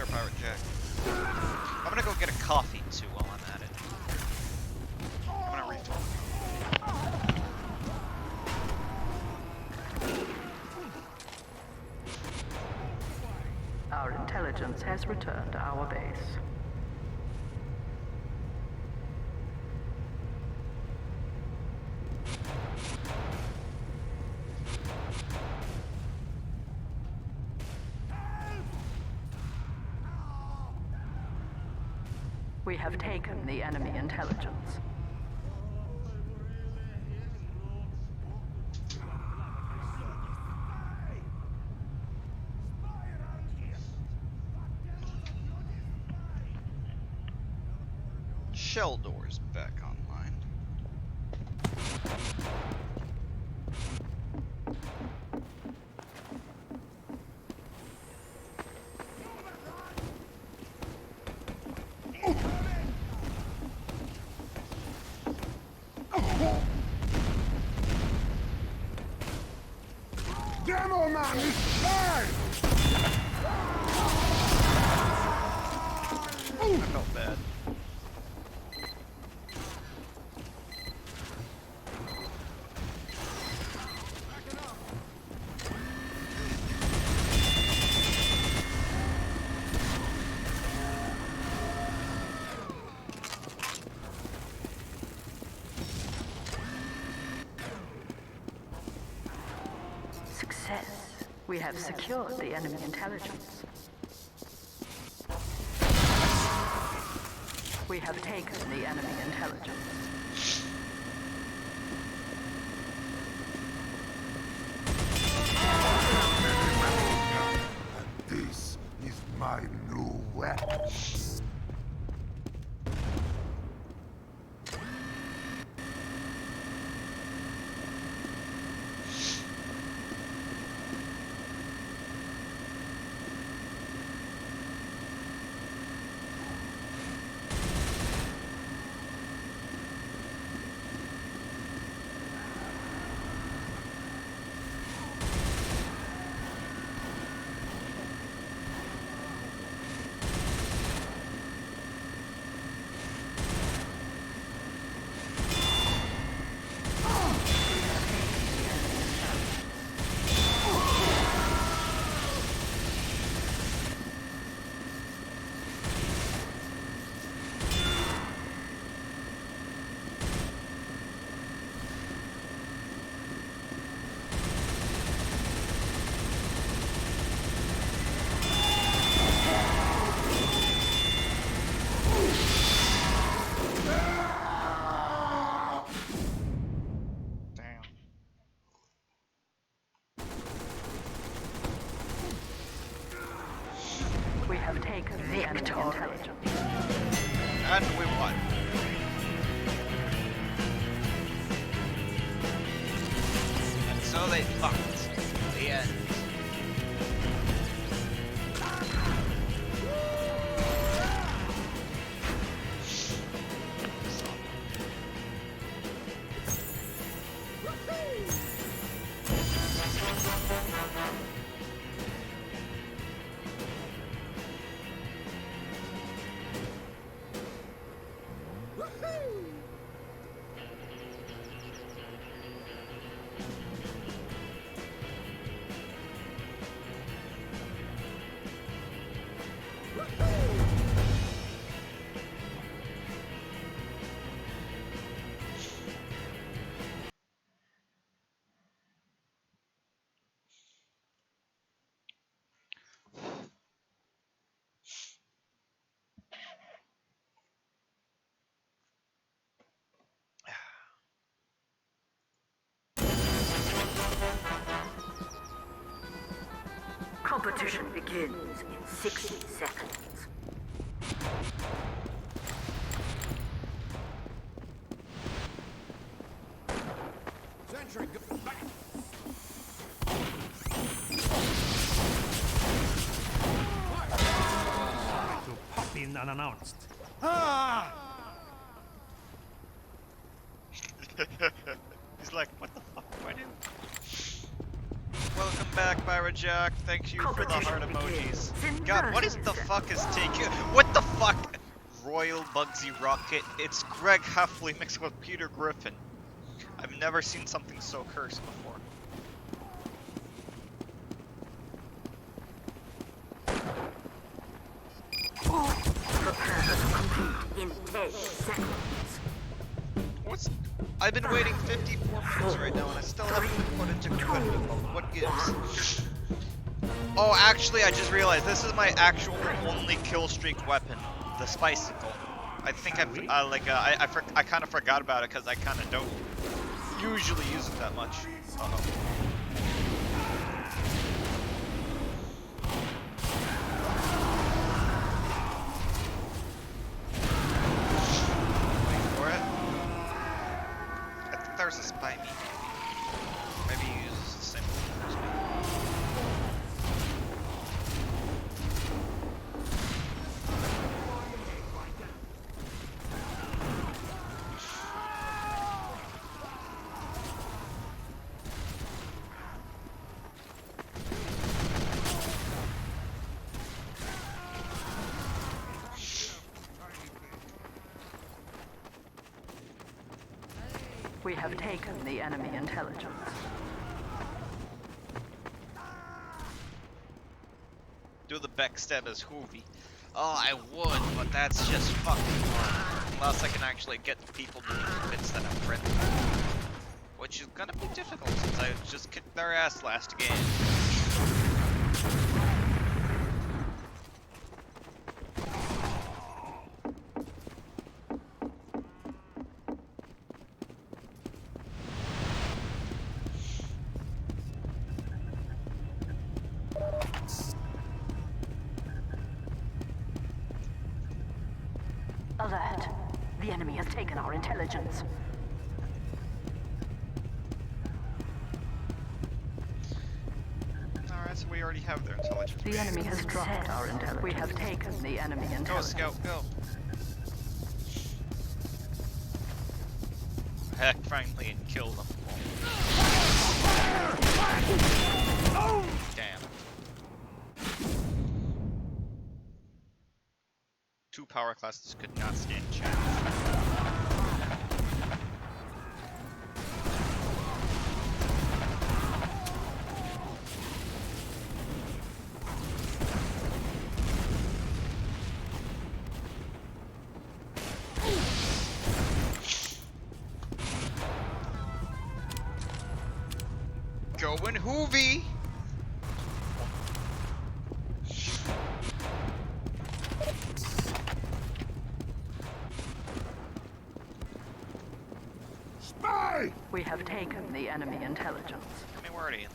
Pirate Jack. I'm gonna go get a coffee too while I'm at it. I'm gonna refill. Our intelligence has returned to our base. We have taken the enemy intelligence. Shell doors back online. Superman is back! I felt bad. Success. We have secured the enemy intelligence. We have taken the enemy intelligence. This is my new weapon. Damn. We have taken the enemy intelligence. And we won. And so they fucked. The end. Competition begins in 60 seconds. Sentry, go back! To pop in unannounced. He's like, what the fuck do I do? Welcome back, Byra Jack. Thank you for the heart emojis. God, what is the fuck is taking? What the fuck? Royal Bugsy Rocket. It's Greg Heffley mixed with Peter Griffin. I've never seen something so cursed before. Prepare to complete in 10 seconds. What's? I've been waiting 54 minutes right now and I still haven't been put into competitive mode. What gives? Oh, actually, I just realized this is my actual only kill streak weapon, the Spicicle. I think I kind of forgot about it because I kind of don't usually use it that much. Uh-oh. Wait for it. I think there's a spy me. Maybe he uses the same one as me. We have taken the enemy intelligence. Do the backstab as Hoovy. Oh, I would, but that's just fucking hard. Unless I can actually get people to be convinced that I'm friendly. Which is gonna be difficult since I just kicked their ass last game. Alert. The enemy has taken our intelligence. Alright, so we already have their intelligence. The enemy has dropped our intelligence. We have taken the enemy Go, intelligence. Scout, go. Heck, finally, and kill them. Damn. 2 power classes could not stand a chance. Going Hoovy! Spy! We have taken the enemy intelligence. I mean, where are they?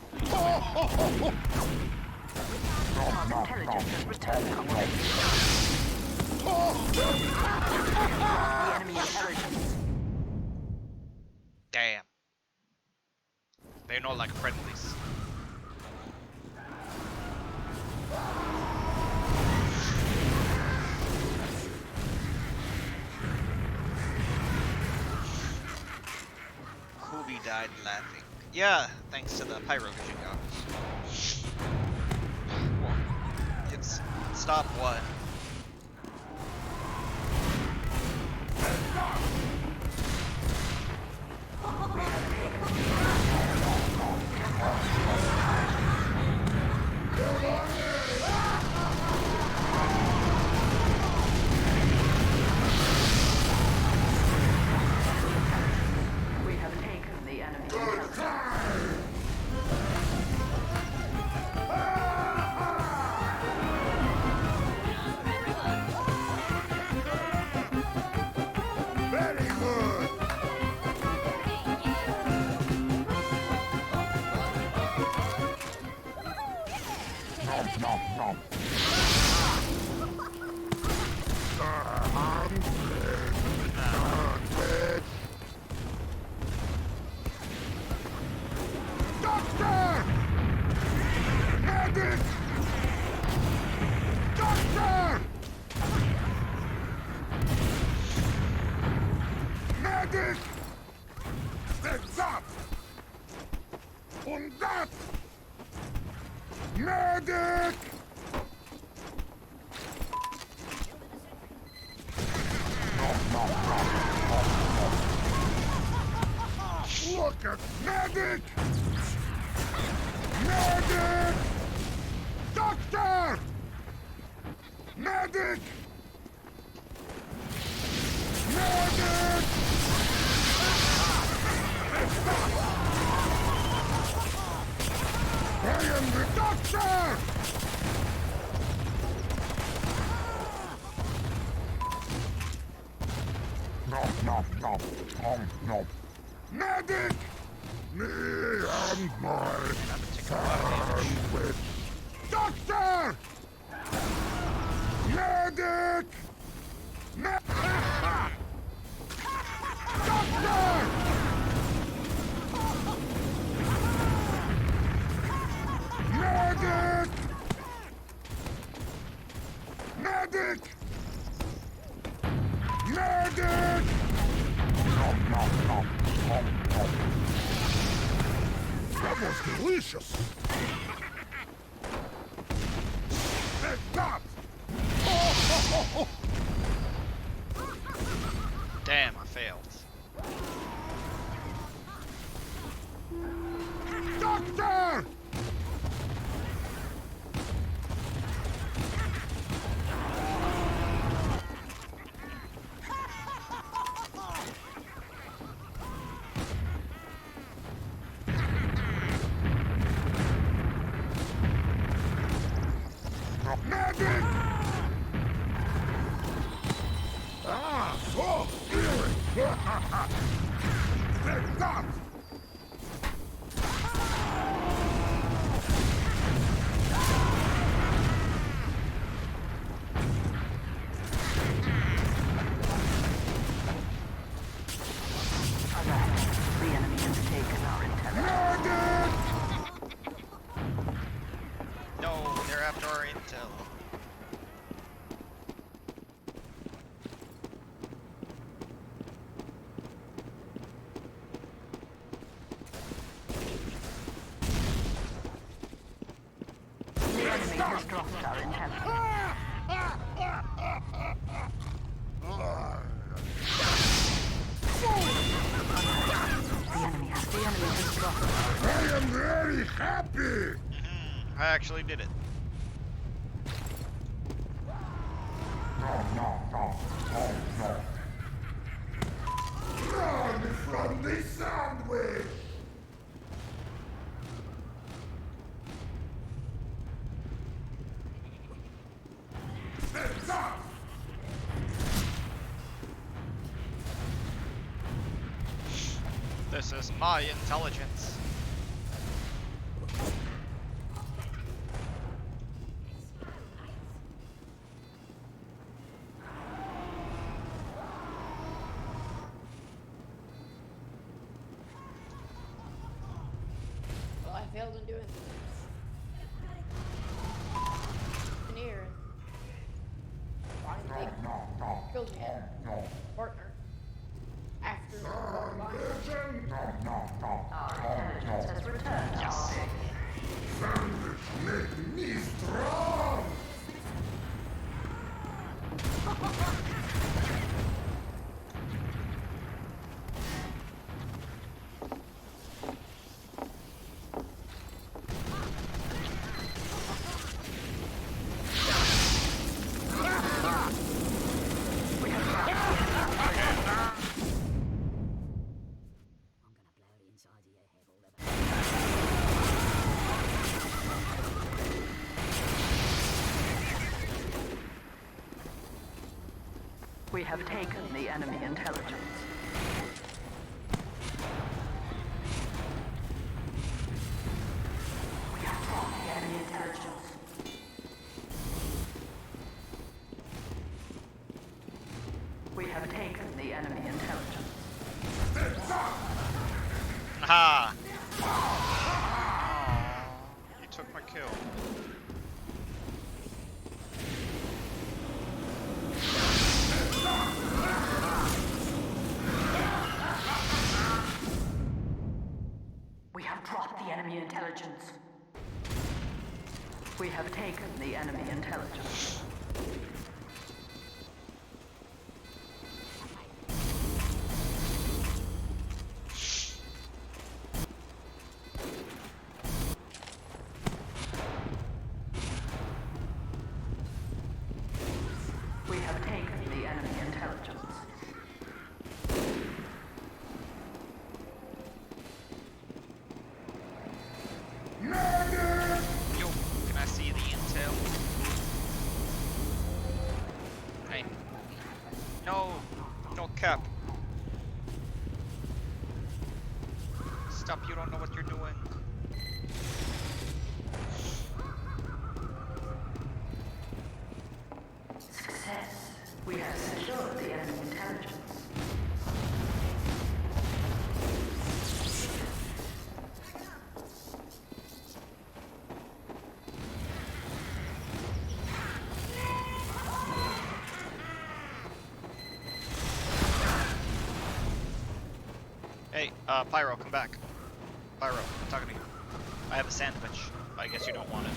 Our intelligence has returned. The enemy intelligence. Damn. They're not like friendlies. Hoovy died laughing. Yeah, thanks to the Pyrovision goggles. It's stop what? We have taken the enemy intelligence. Very good! Doctor! Medic! Doctor! Medic! Heads up! Und das! Medic! Look at Medic! Medic! Doctor! Medic! Medic! I am the doctor! No. Medic! Me and my sandwich. Doctor! Medic! Doctor! Medic! Medic! Medic! That was delicious! Take that! Damn, I failed. that! Alas, the enemy has taken our intelligence. Medic! No, they're after our intel. The enemy has dropped our intelligence. The enemy has dropped our I am very happy! I actually did it. Run from the sandwich! Heads up! This is my intelligence. Well, I failed in doing this. Engineer finally killed me. Partner. After Our intelligence has returned to our base. Sandwich make me strong! We have taken the enemy intelligence. We have dropped the enemy intelligence. We have taken the enemy intelligence. Aha! You took my kill. We have dropped the enemy intelligence. We have taken the enemy intelligence. We have taken the enemy intelligence. Medic! Yo, can I see the intel? Hey. No! No cap. Stop, you don't know what you're doing. Success. We have secured the enemy intelligence. Hey, Pyro, come back. Pyro, I'm talking to you. I have a sandwich. I guess you don't want it.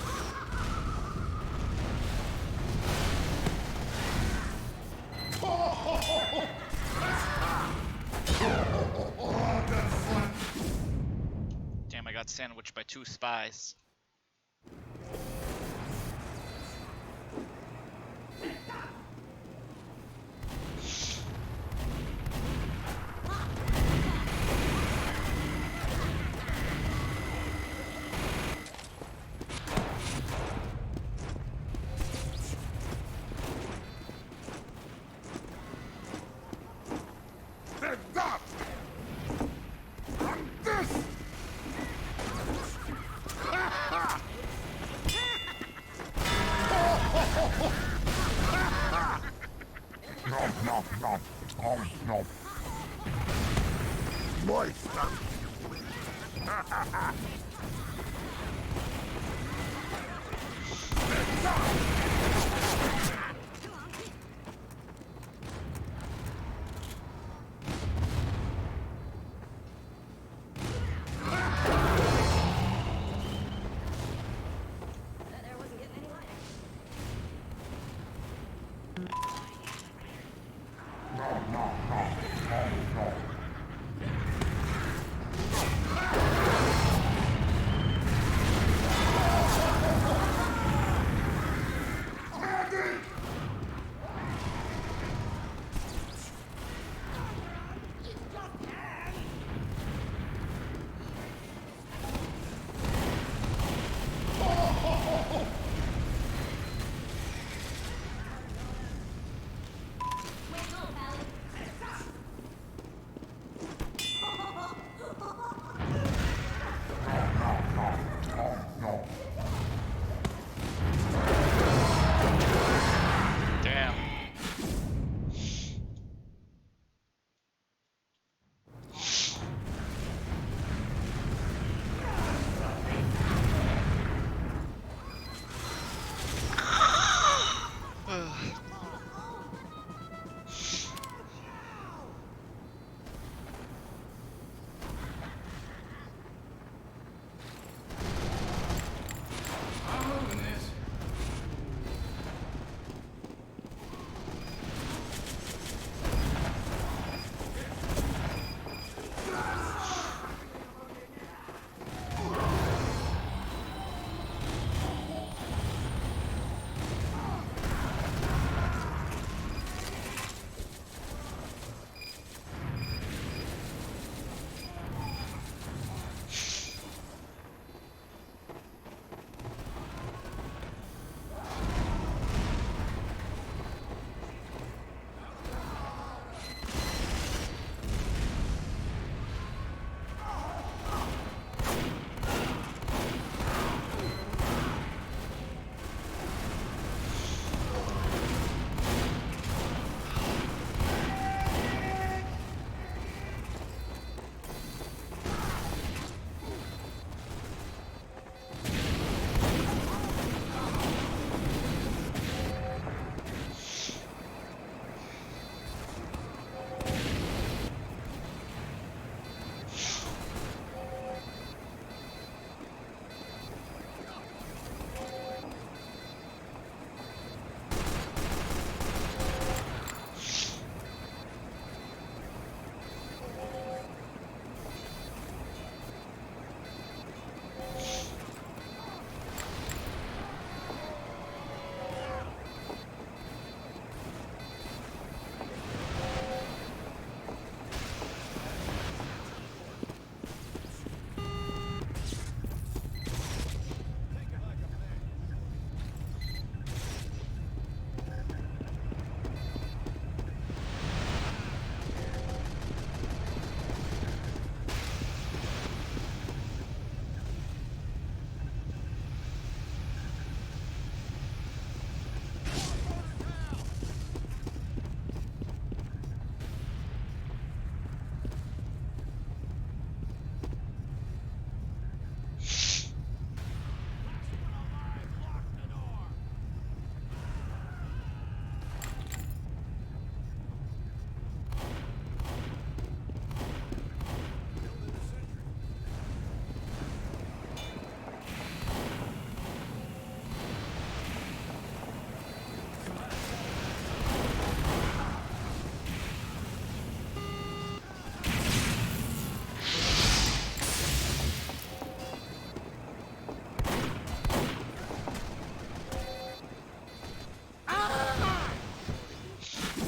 Damn, I got sandwiched by 2 spies. Heads up!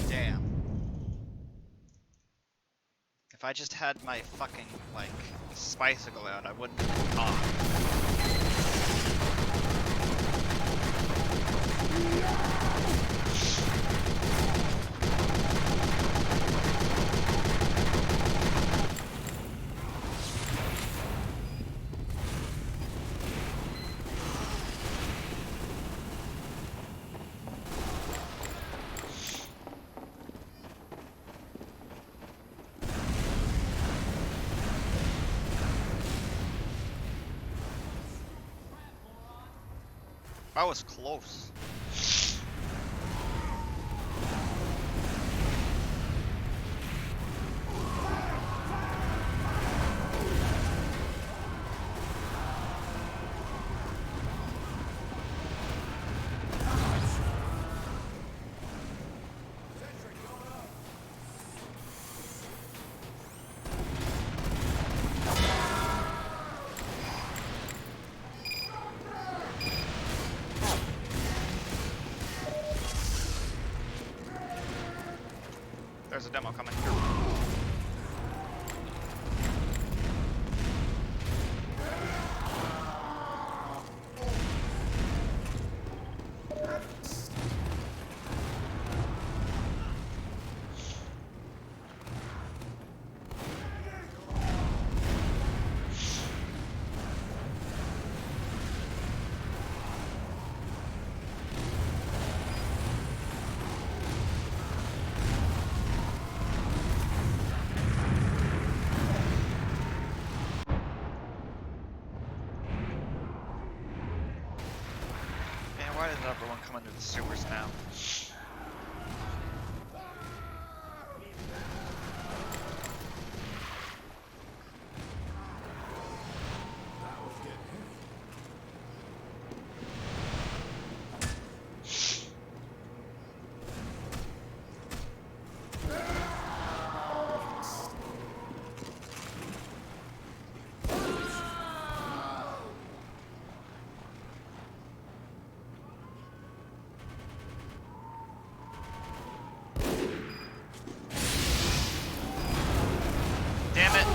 Damn. If I just had my fucking, like, Spicicle out, I wouldn't have talked. That was close. There's a demo coming. Man, why did everyone come into the sewers now? Damn it.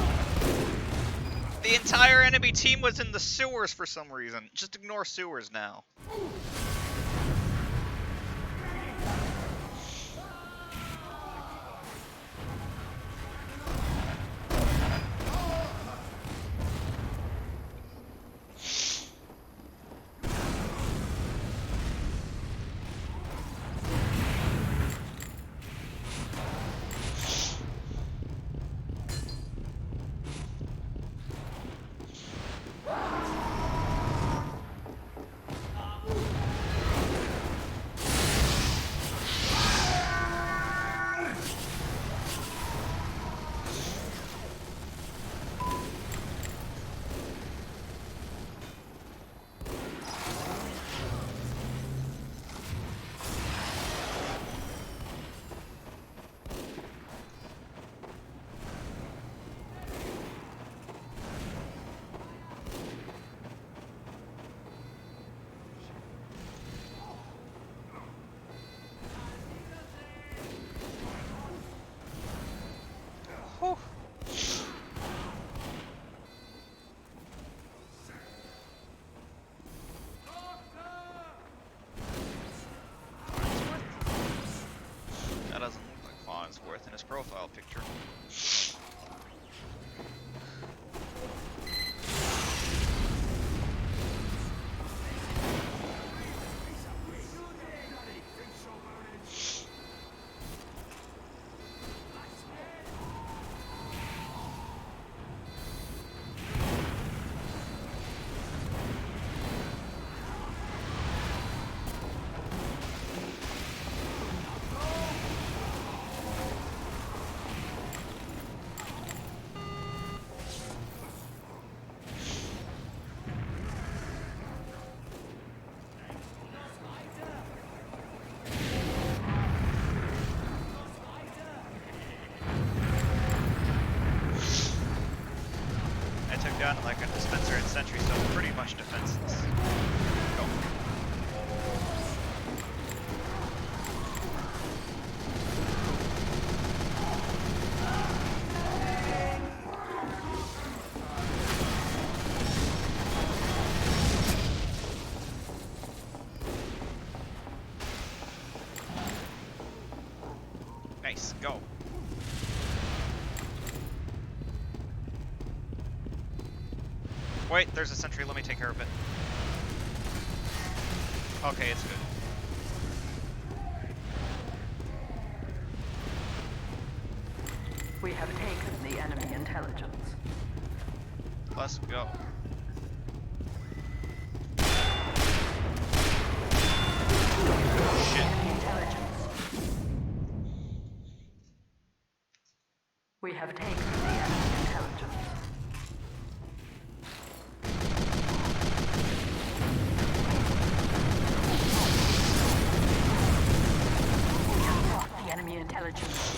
The entire enemy team was in the sewers for some reason. Just ignore sewers now. Whew. That doesn't look like Farnsworth in his profile picture. Down like a dispenser and sentry, so pretty much defenseless. Go. Nice, go. Wait, there's a sentry, let me take care of it. Okay, it's good. We have taken the enemy intelligence. Let's go. have taken the enemy intelligence. We have brought the enemy intelligence.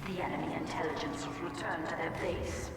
The enemy intelligence will return to their base.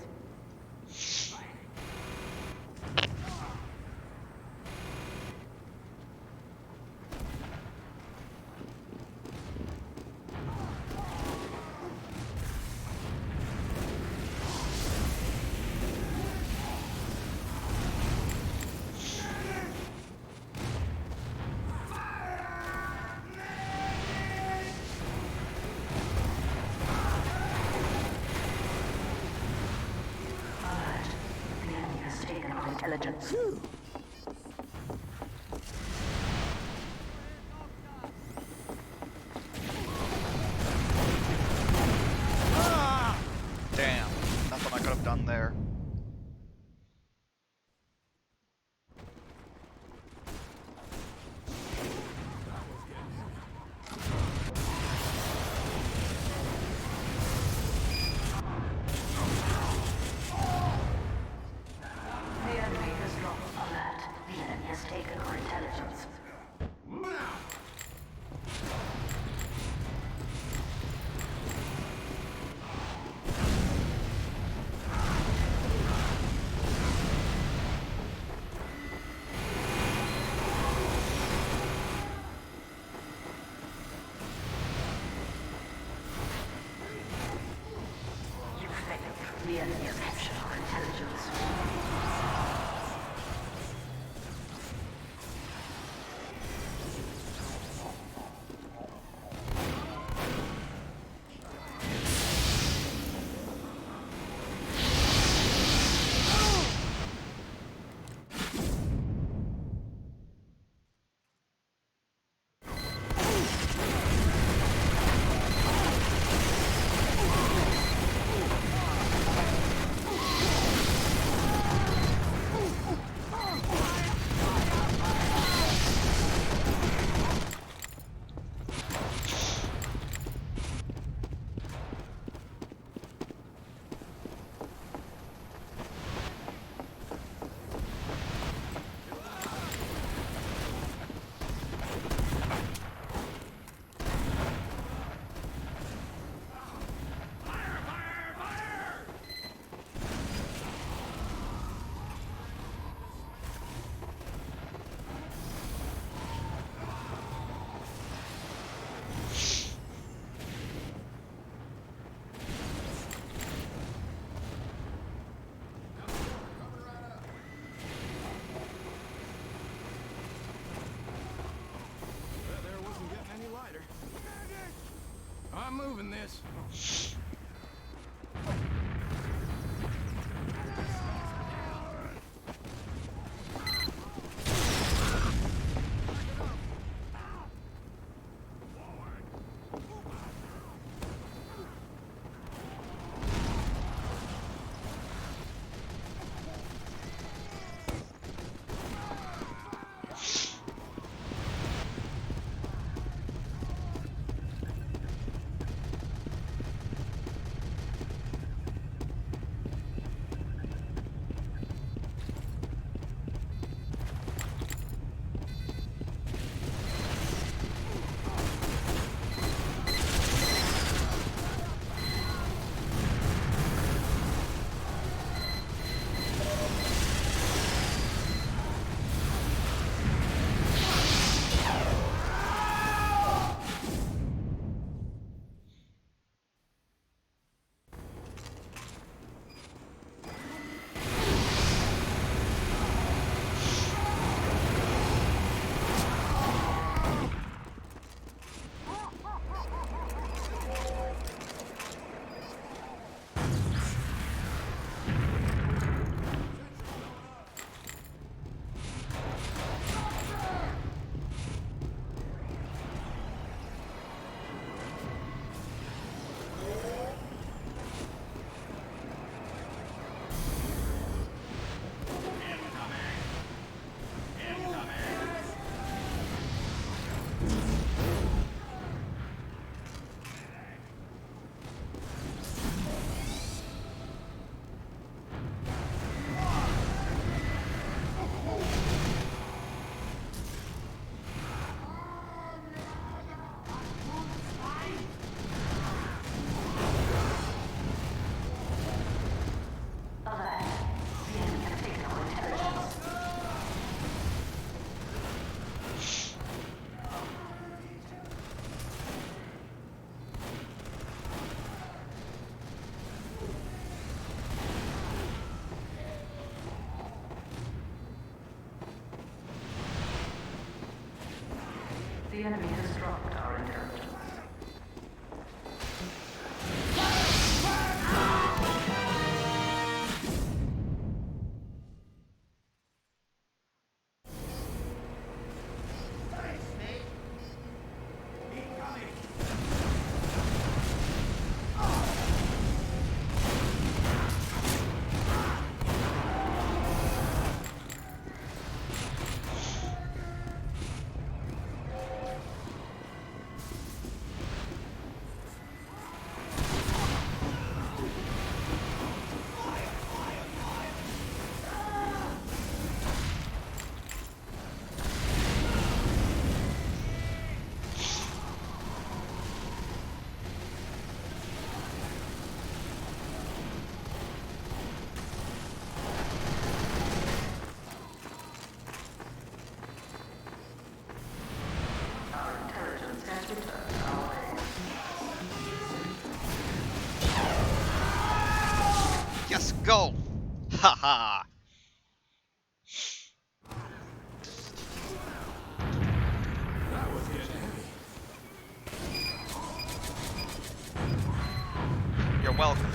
The enemy has taken our intelligence. Damn, nothing I could have done there. The enemy has dropped alert. The enemy has taken our intelligence. You failed. The enemy has captured our intelligence. I'm moving this. The enemy has dropped our intelligence. Yes, go! Haha! You're welcome.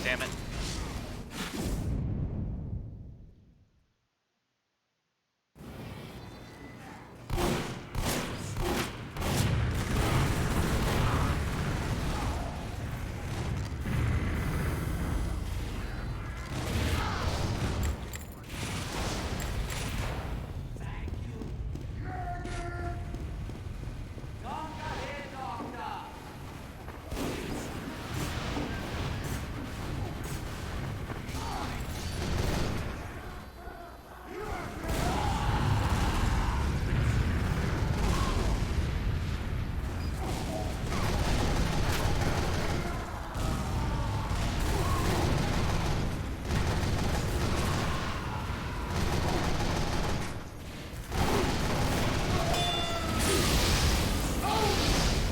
Damn it.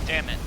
Damn it.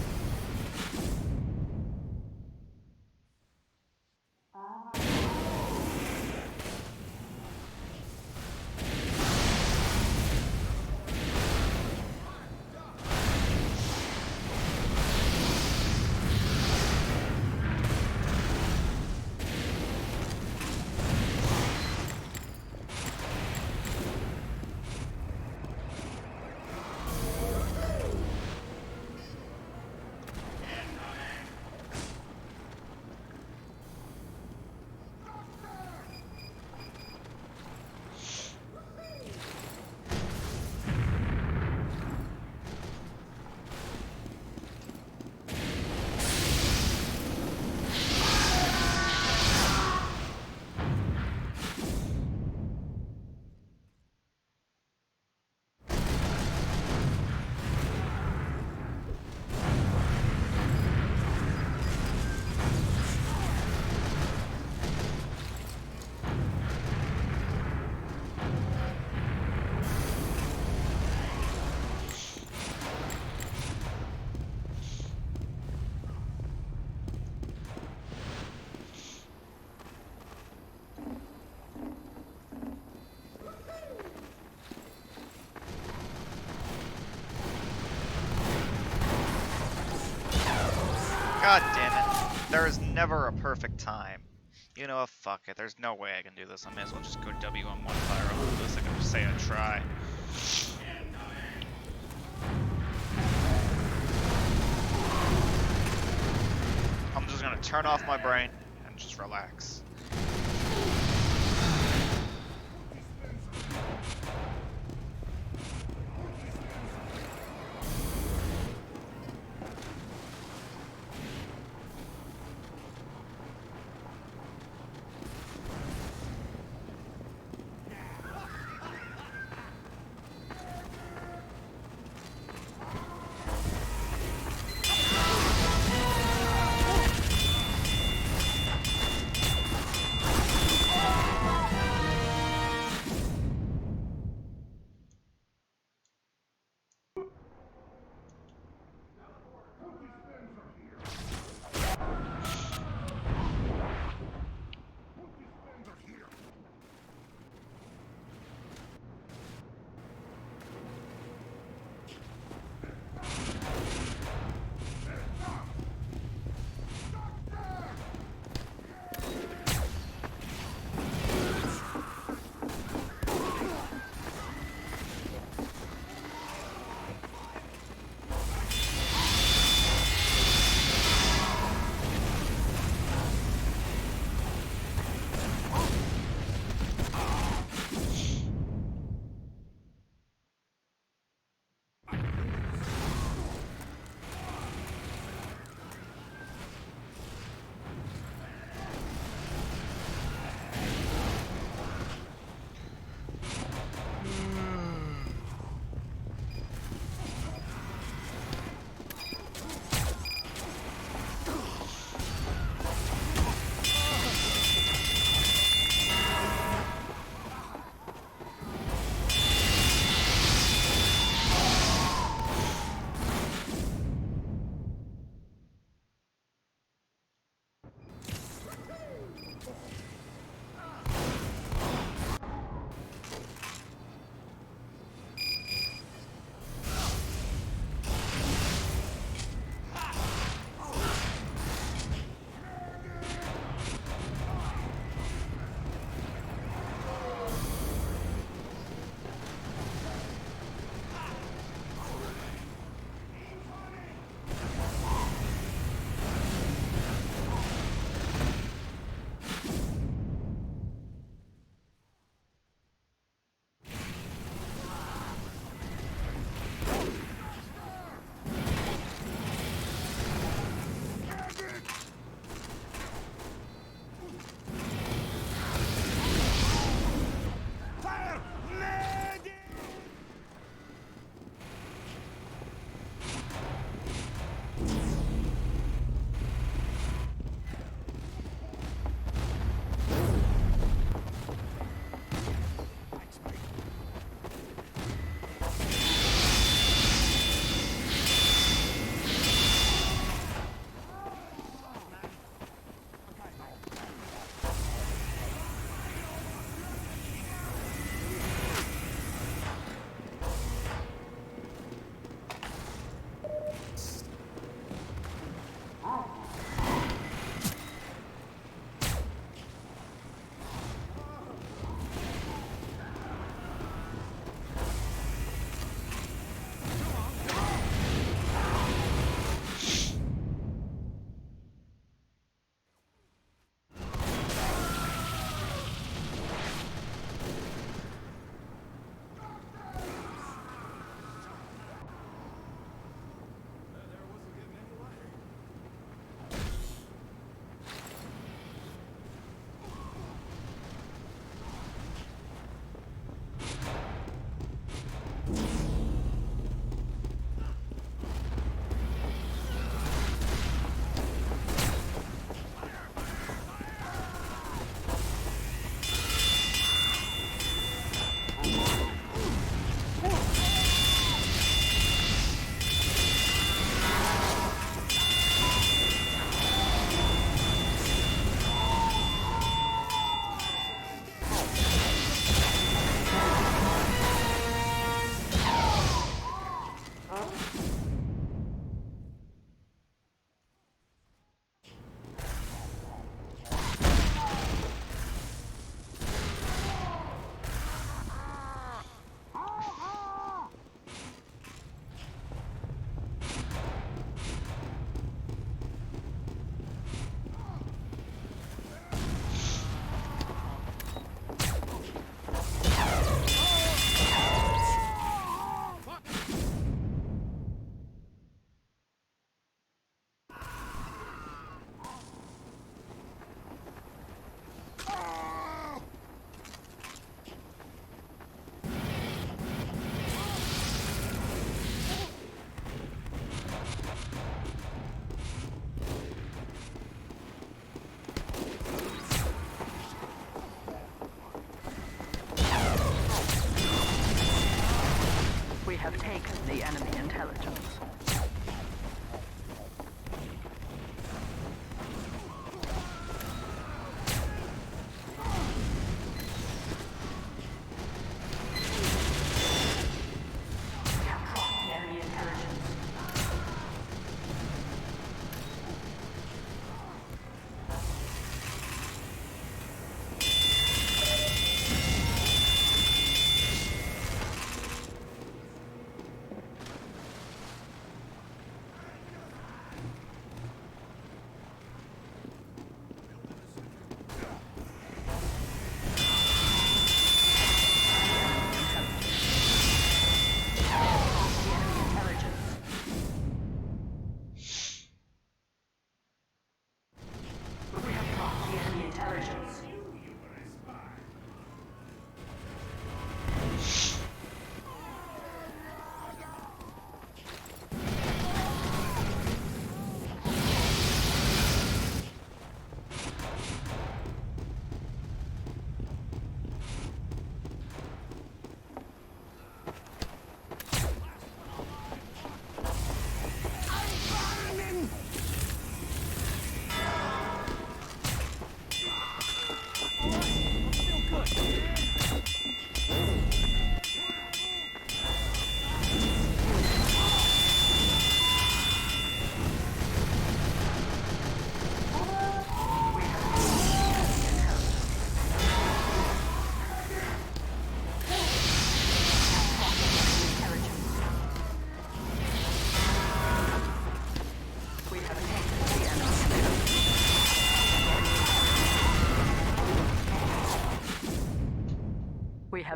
God damn it. There is never a perfect time. You know what? Fuck it. There's no way I can do this. I may as well just go WM1 fire on this. I can just say I try. I'm just gonna turn off my brain and just relax.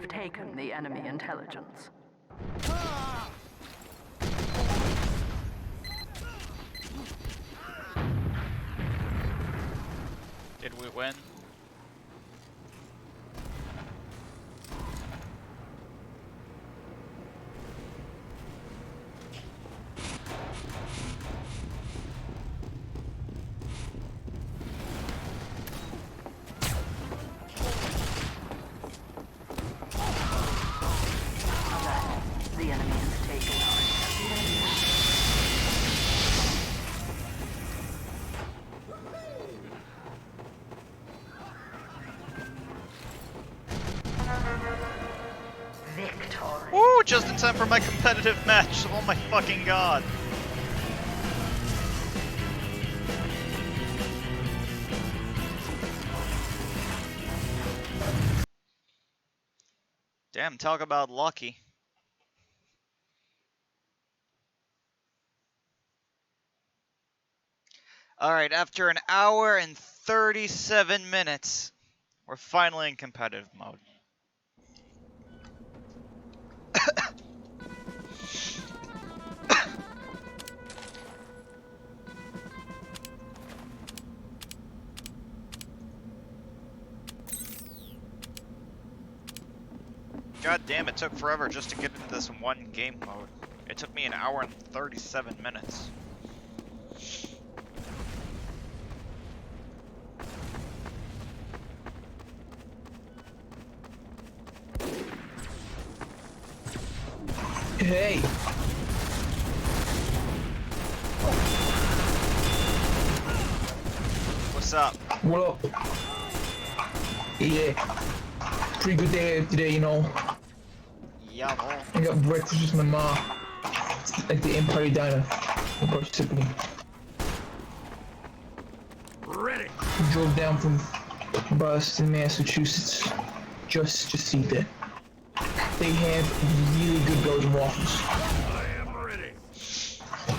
have taken the enemy intelligence. Did we win? The enemy has taken our victory. Woo! Just in time for my competitive match. Oh my fucking god. Damn, talk about lucky. Alright, after an hour and 37 minutes, we're finally in competitive mode. God damn, it took forever just to get into this one game mode. It took me an hour and 37 minutes. Hey! What's up? What up? Yeah. Pretty good day today, you know. Yeah, well. I got breakfast with my mom. At the Empire Diner in Parsippany. Ready. We drove down from Boston, Massachusetts. Just to see that. They have really good Belgian waffles. I am ready.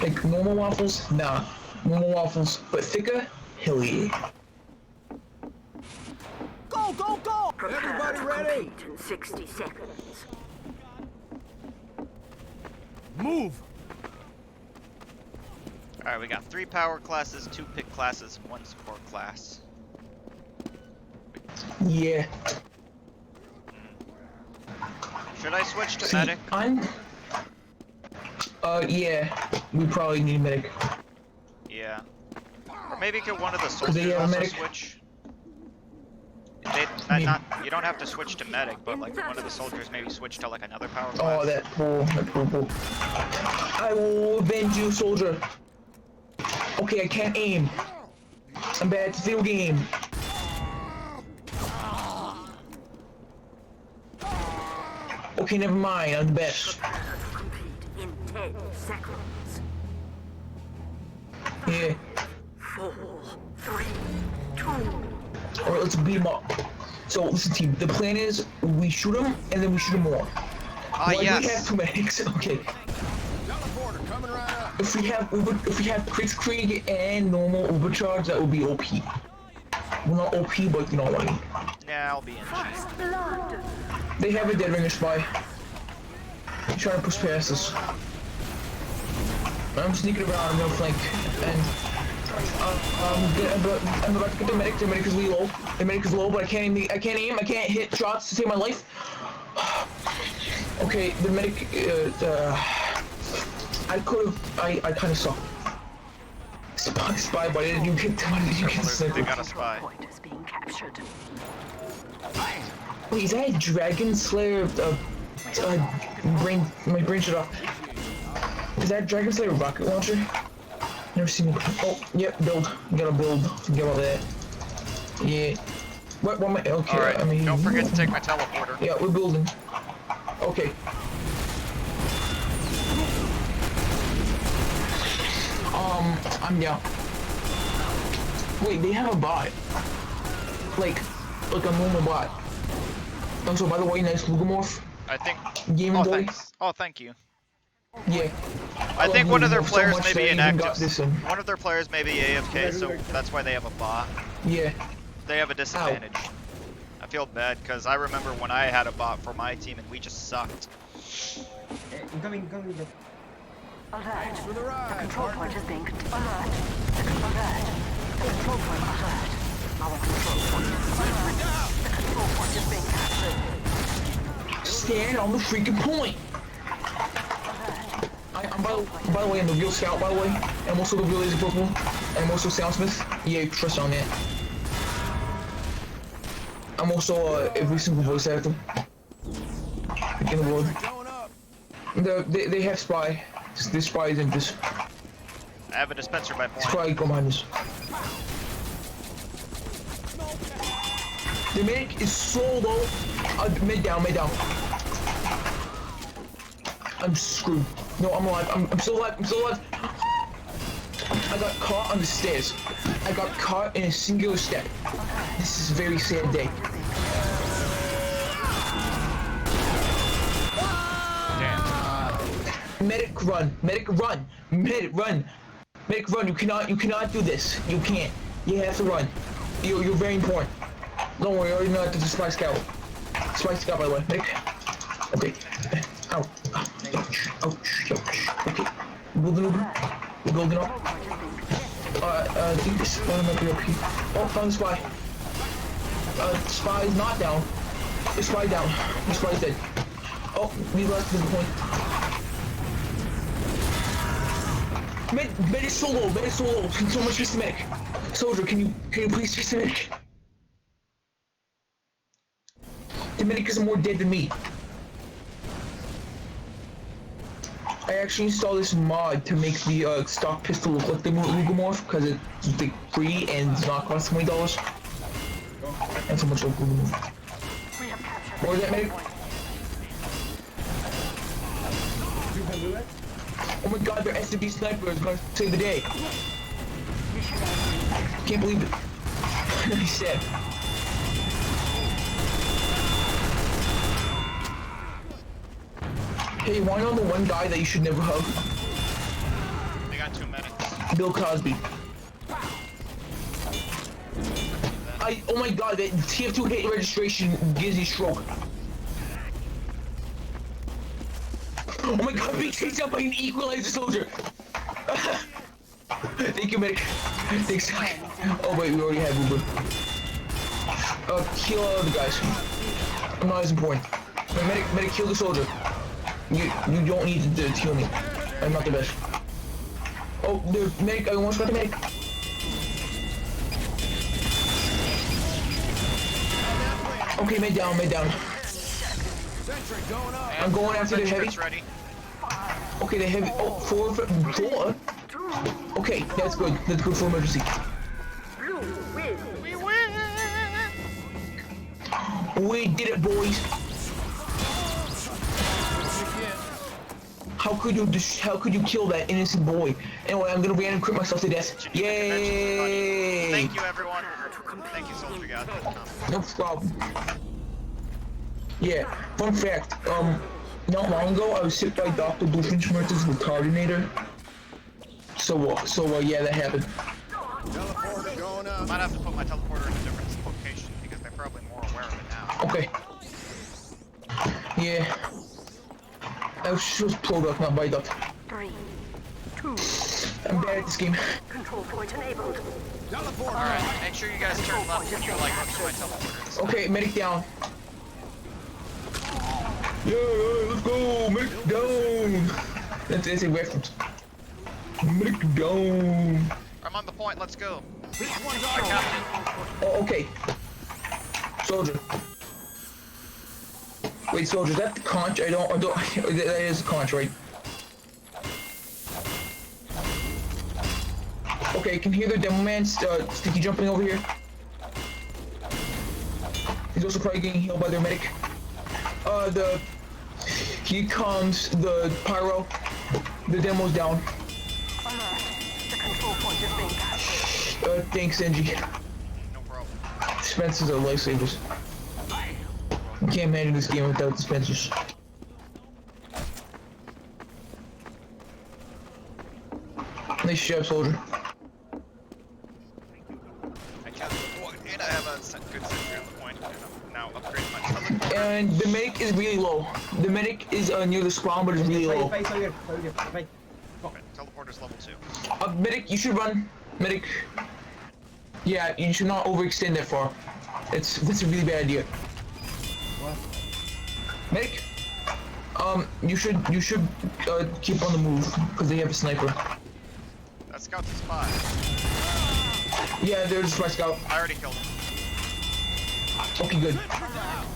Like normal waffles? Nah. Normal waffles, but thicker? Hell yeah. Go, go, go! Prepare Everybody to ready? compete in 60 seconds. Move. Alright, we got 3 power classes, 2 pick classes, and 1 support class. Yeah. Should I switch to See, medic? Yeah. We probably need a medic. Yeah. Or maybe get one of the they soldiers have a also medic? switch. You don't have to switch to medic, but like one of the soldiers maybe switch to like another power class. Oh, that pool. I will avenge you, soldier. Okay, I can't aim. I'm bad at the video game. Okay, never mind. I'm the best. Prepare to compete in 10 seconds. Yeah. 4, 3, 2. Alright, let's beat him up. So, listen, team. The plan is we shoot him and then we shoot him more. Ah, We have yes. 2 medics. Okay. Teleporter coming right up. If we have Kriegskrieg and normal overcharge, that would be OP. Well, not OP, but you know what I mean. Yeah, I'll be in cheat. Blood. They have a Dead Ringer spy. He's trying to push past us. I'm sneaking around, I'm gonna flank, and I'm about to get the medic. The medic is really low. The medic is low, but I can't aim. I can't hit shots to save my life. Okay, the medic. I kind of suck. Spy, but you get They sniper. got a spy. Point is being captured. Wait, is that a Dragon Slayer? My brain shut off. Is that Dragon Slayer rocket launcher? Never seen it. Oh, yep, build. You gotta build. Forget about that. Yeah. What am I? Okay. Alright, I mean, don't forget to take my teleporter. Yeah, we're building. Okay. I'm down. Wait, they have a bot. Like a normal bot. Also, by the way, nice Lugomorph. I think. Game Oh, Boy. thanks. Oh, thank you. Yeah. I think one of their Lugomorph so players much may that be I even got inactive. this in. One of their players may be AFK, so that's why they have a bot. Yeah. They have a disadvantage. feel bad because I remember when I had a bot for my team and we just sucked. Incoming. Alert. Thanks for the The ride, control partner. point is being... Alert. The control point alert. Our control point. Alert. The control point is being captured. Stand on the freaking point. I'm by the way, I'm the real scout, by the way. I'm also the real laser Pokemon. And I'm also Soundsmith. Yeah, trust on that. I'm also every single voice actor in the world. Going up. They have Spy. This Spy is in this. I have a dispenser by point. Spy go behind this. The medic is so low. Mid down. I'm screwed. No, I'm alive. I'm still alive. I got caught on the stairs. I got caught in a singular step. This is a very sad day. Damn. Medic run. You cannot do this. You can't. You have to run. You're very important. Don't worry, I already know that there's a Spy Scout. Spy Scout, by the way. Medic. Okay. Ow. Ouch. Okay. Building up. I think this Spy might be up here. Oh, found the Spy. Spy is not down. The Spy down. The Spy's dead. Oh, we lost the point. Med is so low. Can someone chase the medic? Soldier, can you please chase the medic? The medic is more dead than me. I actually installed this mod to make the stock pistol look like the Lugomorph because it's like free and it's not cost $20. And so much like Lugomorph. What was that, medic? Oh my god, their SMG sniper is gonna save the day. Can't believe it. He's dead. Hey, you wanna know the one guy that you should never hug? They got 2 minutes. Bill Cosby. Oh my god, that TF2 hit registration gives you stroke. Oh my god, being chased out by an equalizer soldier! Thank you, medic. Thanks. Oh wait, we already have Uber. Kill all the guys. I'm not as important. Medic, kill the soldier. You don't need to heal me. I'm not the best. Oh, the medic, I almost got the medic. Okay, mid down. Sentry going up. I'm going after the heavy. Ready. Okay, the heavy. Oh, four. Okay, that's good. That's good for emergency. We win! We did it, boys. How could you kill that innocent boy? Anyway, I'm gonna random crit myself to death. Yay! Thank you, everyone. Thank you, Soldier God. No problem. Yeah, fun fact, not long ago I was hit by Dr. Doofenshmirtz's retardinator. So yeah, that happened. Teleporter going up. Might have to put my teleporter in a different location because they're probably more aware of it now. Okay. Yeah. I was just product, not by duct. 3, 2, I'm bad at this game. control point enabled. Teleporter. Alright, make sure you guys turn left when you like up to my teleporter. Okay, medic down. Yeah, let's go, medic down. That's a reference. Medic down. I'm on the point, let's go. One's My on. captain. Oh, okay. Soldier. Wait, soldier, is that the conch? I don't, that is the conch, right? Okay, I can hear the demo man sticky jumping over here. He's also probably getting healed by their medic. Here comes the pyro. The demo's down. Alert. The control point is being captured. Thanks, Engie. No problem. Dispensers are lifesavers. You can't manage this game without dispensers. Nice job, soldier. I can't. And I have a good sentry on the point. And I'm now And the medic is really low. The medic is near the spawn, but it's really low. Fight, soldier, fight. Okay, teleporter's level 2. Medic, you should run. Medic. Yeah, you should not overextend that far. That's a really bad idea. What? Medic. You should keep on the move because they have a sniper. That scout's a spy. Yeah, there's my scout. I already killed him. Okay, good.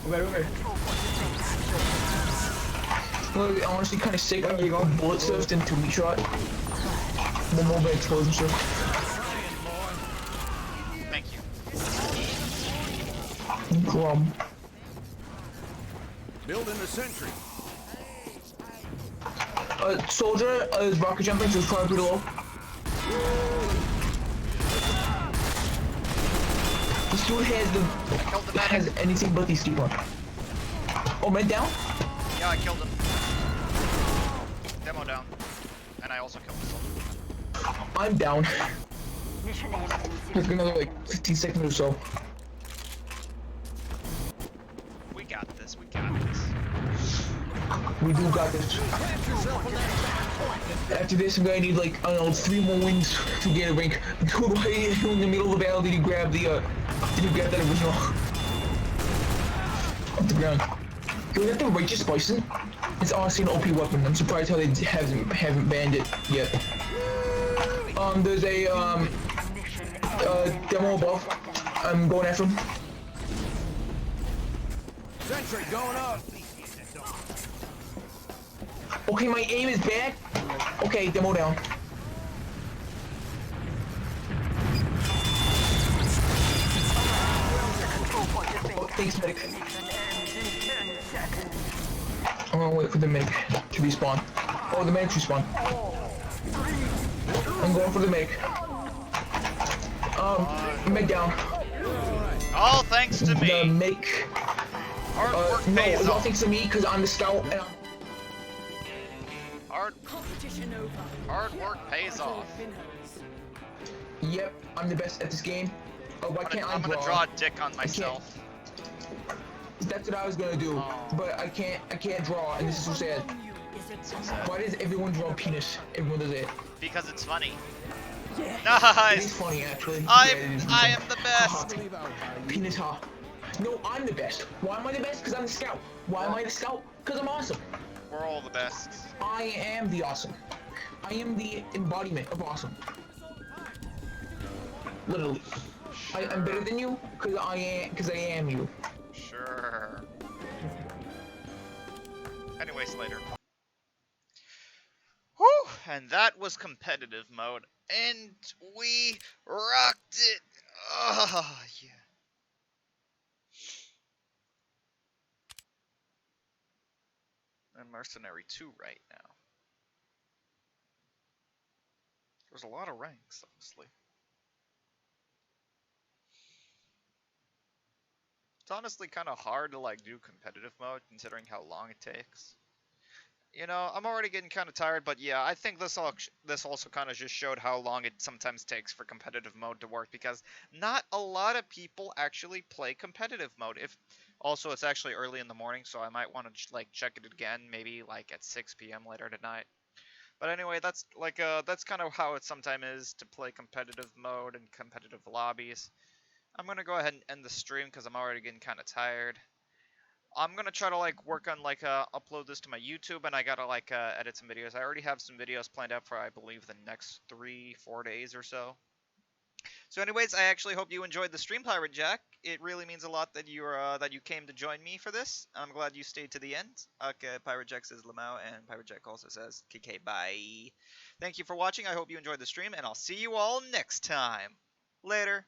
Over. Well, honestly, kind of sick. I got bullet stuffed into meat shot. One more by explosion stuff. Thank you. Building the sentry. Soldier is rocket jumping, so it's probably pretty low. This dude has anything but these people. Oh, man, down? Yeah, I killed him. Demo down. And I also killed the soldier. I'm down. Mission ends in Like another like 15 seconds or so. We got this, we got this. We do got this. After this, I'm gonna need like, I don't know, 3 more wins to get a rank. Why in the middle of the battle did you grab the, that original? Off the ground. Do we have the Righteous Bison? It's honestly an OP weapon. I'm surprised how they haven't banned it yet. There's a, demo above. I'm going after him. Sentry going up. Okay, my aim is bad. Okay, demo down. Oh, thanks, medic. I'm gonna wait for the medic to respawn. Oh, the medic respawn. I'm going for the medic. Med down. All thanks to The me. medic. Hard work No, pays it's all off. thanks to me because I'm the scout and I'm... Hard work pays off. Yep, I'm the best at this game. Oh, why can't I'm I gonna draw a dick on myself. That's what I was gonna do, but I can't draw, and this is so sad. Why does everyone draw penis? Everyone does it. Because it's funny. It is Nice! funny, actually. I Yeah, it is am funny. the best! Penis, huh? No, I'm the best. Why am I the best? Because I'm the scout. Why am I the scout? Because I'm awesome. We're all the best. I am the awesome. I am the embodiment of awesome. Literally. I'm better than you because I am you. Sure. Anyways, later. Whew! And that was competitive mode. And we rocked it! Oh, yeah. And Mercenary 2 right now. There's a lot of ranks, honestly. It's honestly kind of hard to like do competitive mode considering how long it takes. You know, I'm already getting kind of tired, but yeah, I think this also kind of just showed how long it sometimes takes for competitive mode to work because not a lot of people actually play competitive mode. Also, it's actually early in the morning, so I might want to like check it again, maybe like at 6 p.m. later tonight. But anyway, that's kind of how it sometimes is to play competitive mode and competitive lobbies. I'm gonna go ahead and end the stream because I'm already getting kind of tired. I'm gonna try to like work on like upload this to my YouTube, and I gotta like edit some videos. I already have some videos planned out for I believe the next 3-4 days or so. So anyways, I actually hope you enjoyed the stream, Pirate Jack. It really means a lot that you came to join me for this. I'm glad you stayed to the end. Okay, Pirate Jack says Lamau, and Pirate Jack also says KK bye. Thank you for watching. I hope you enjoyed the stream, and I'll see you all next time. Later.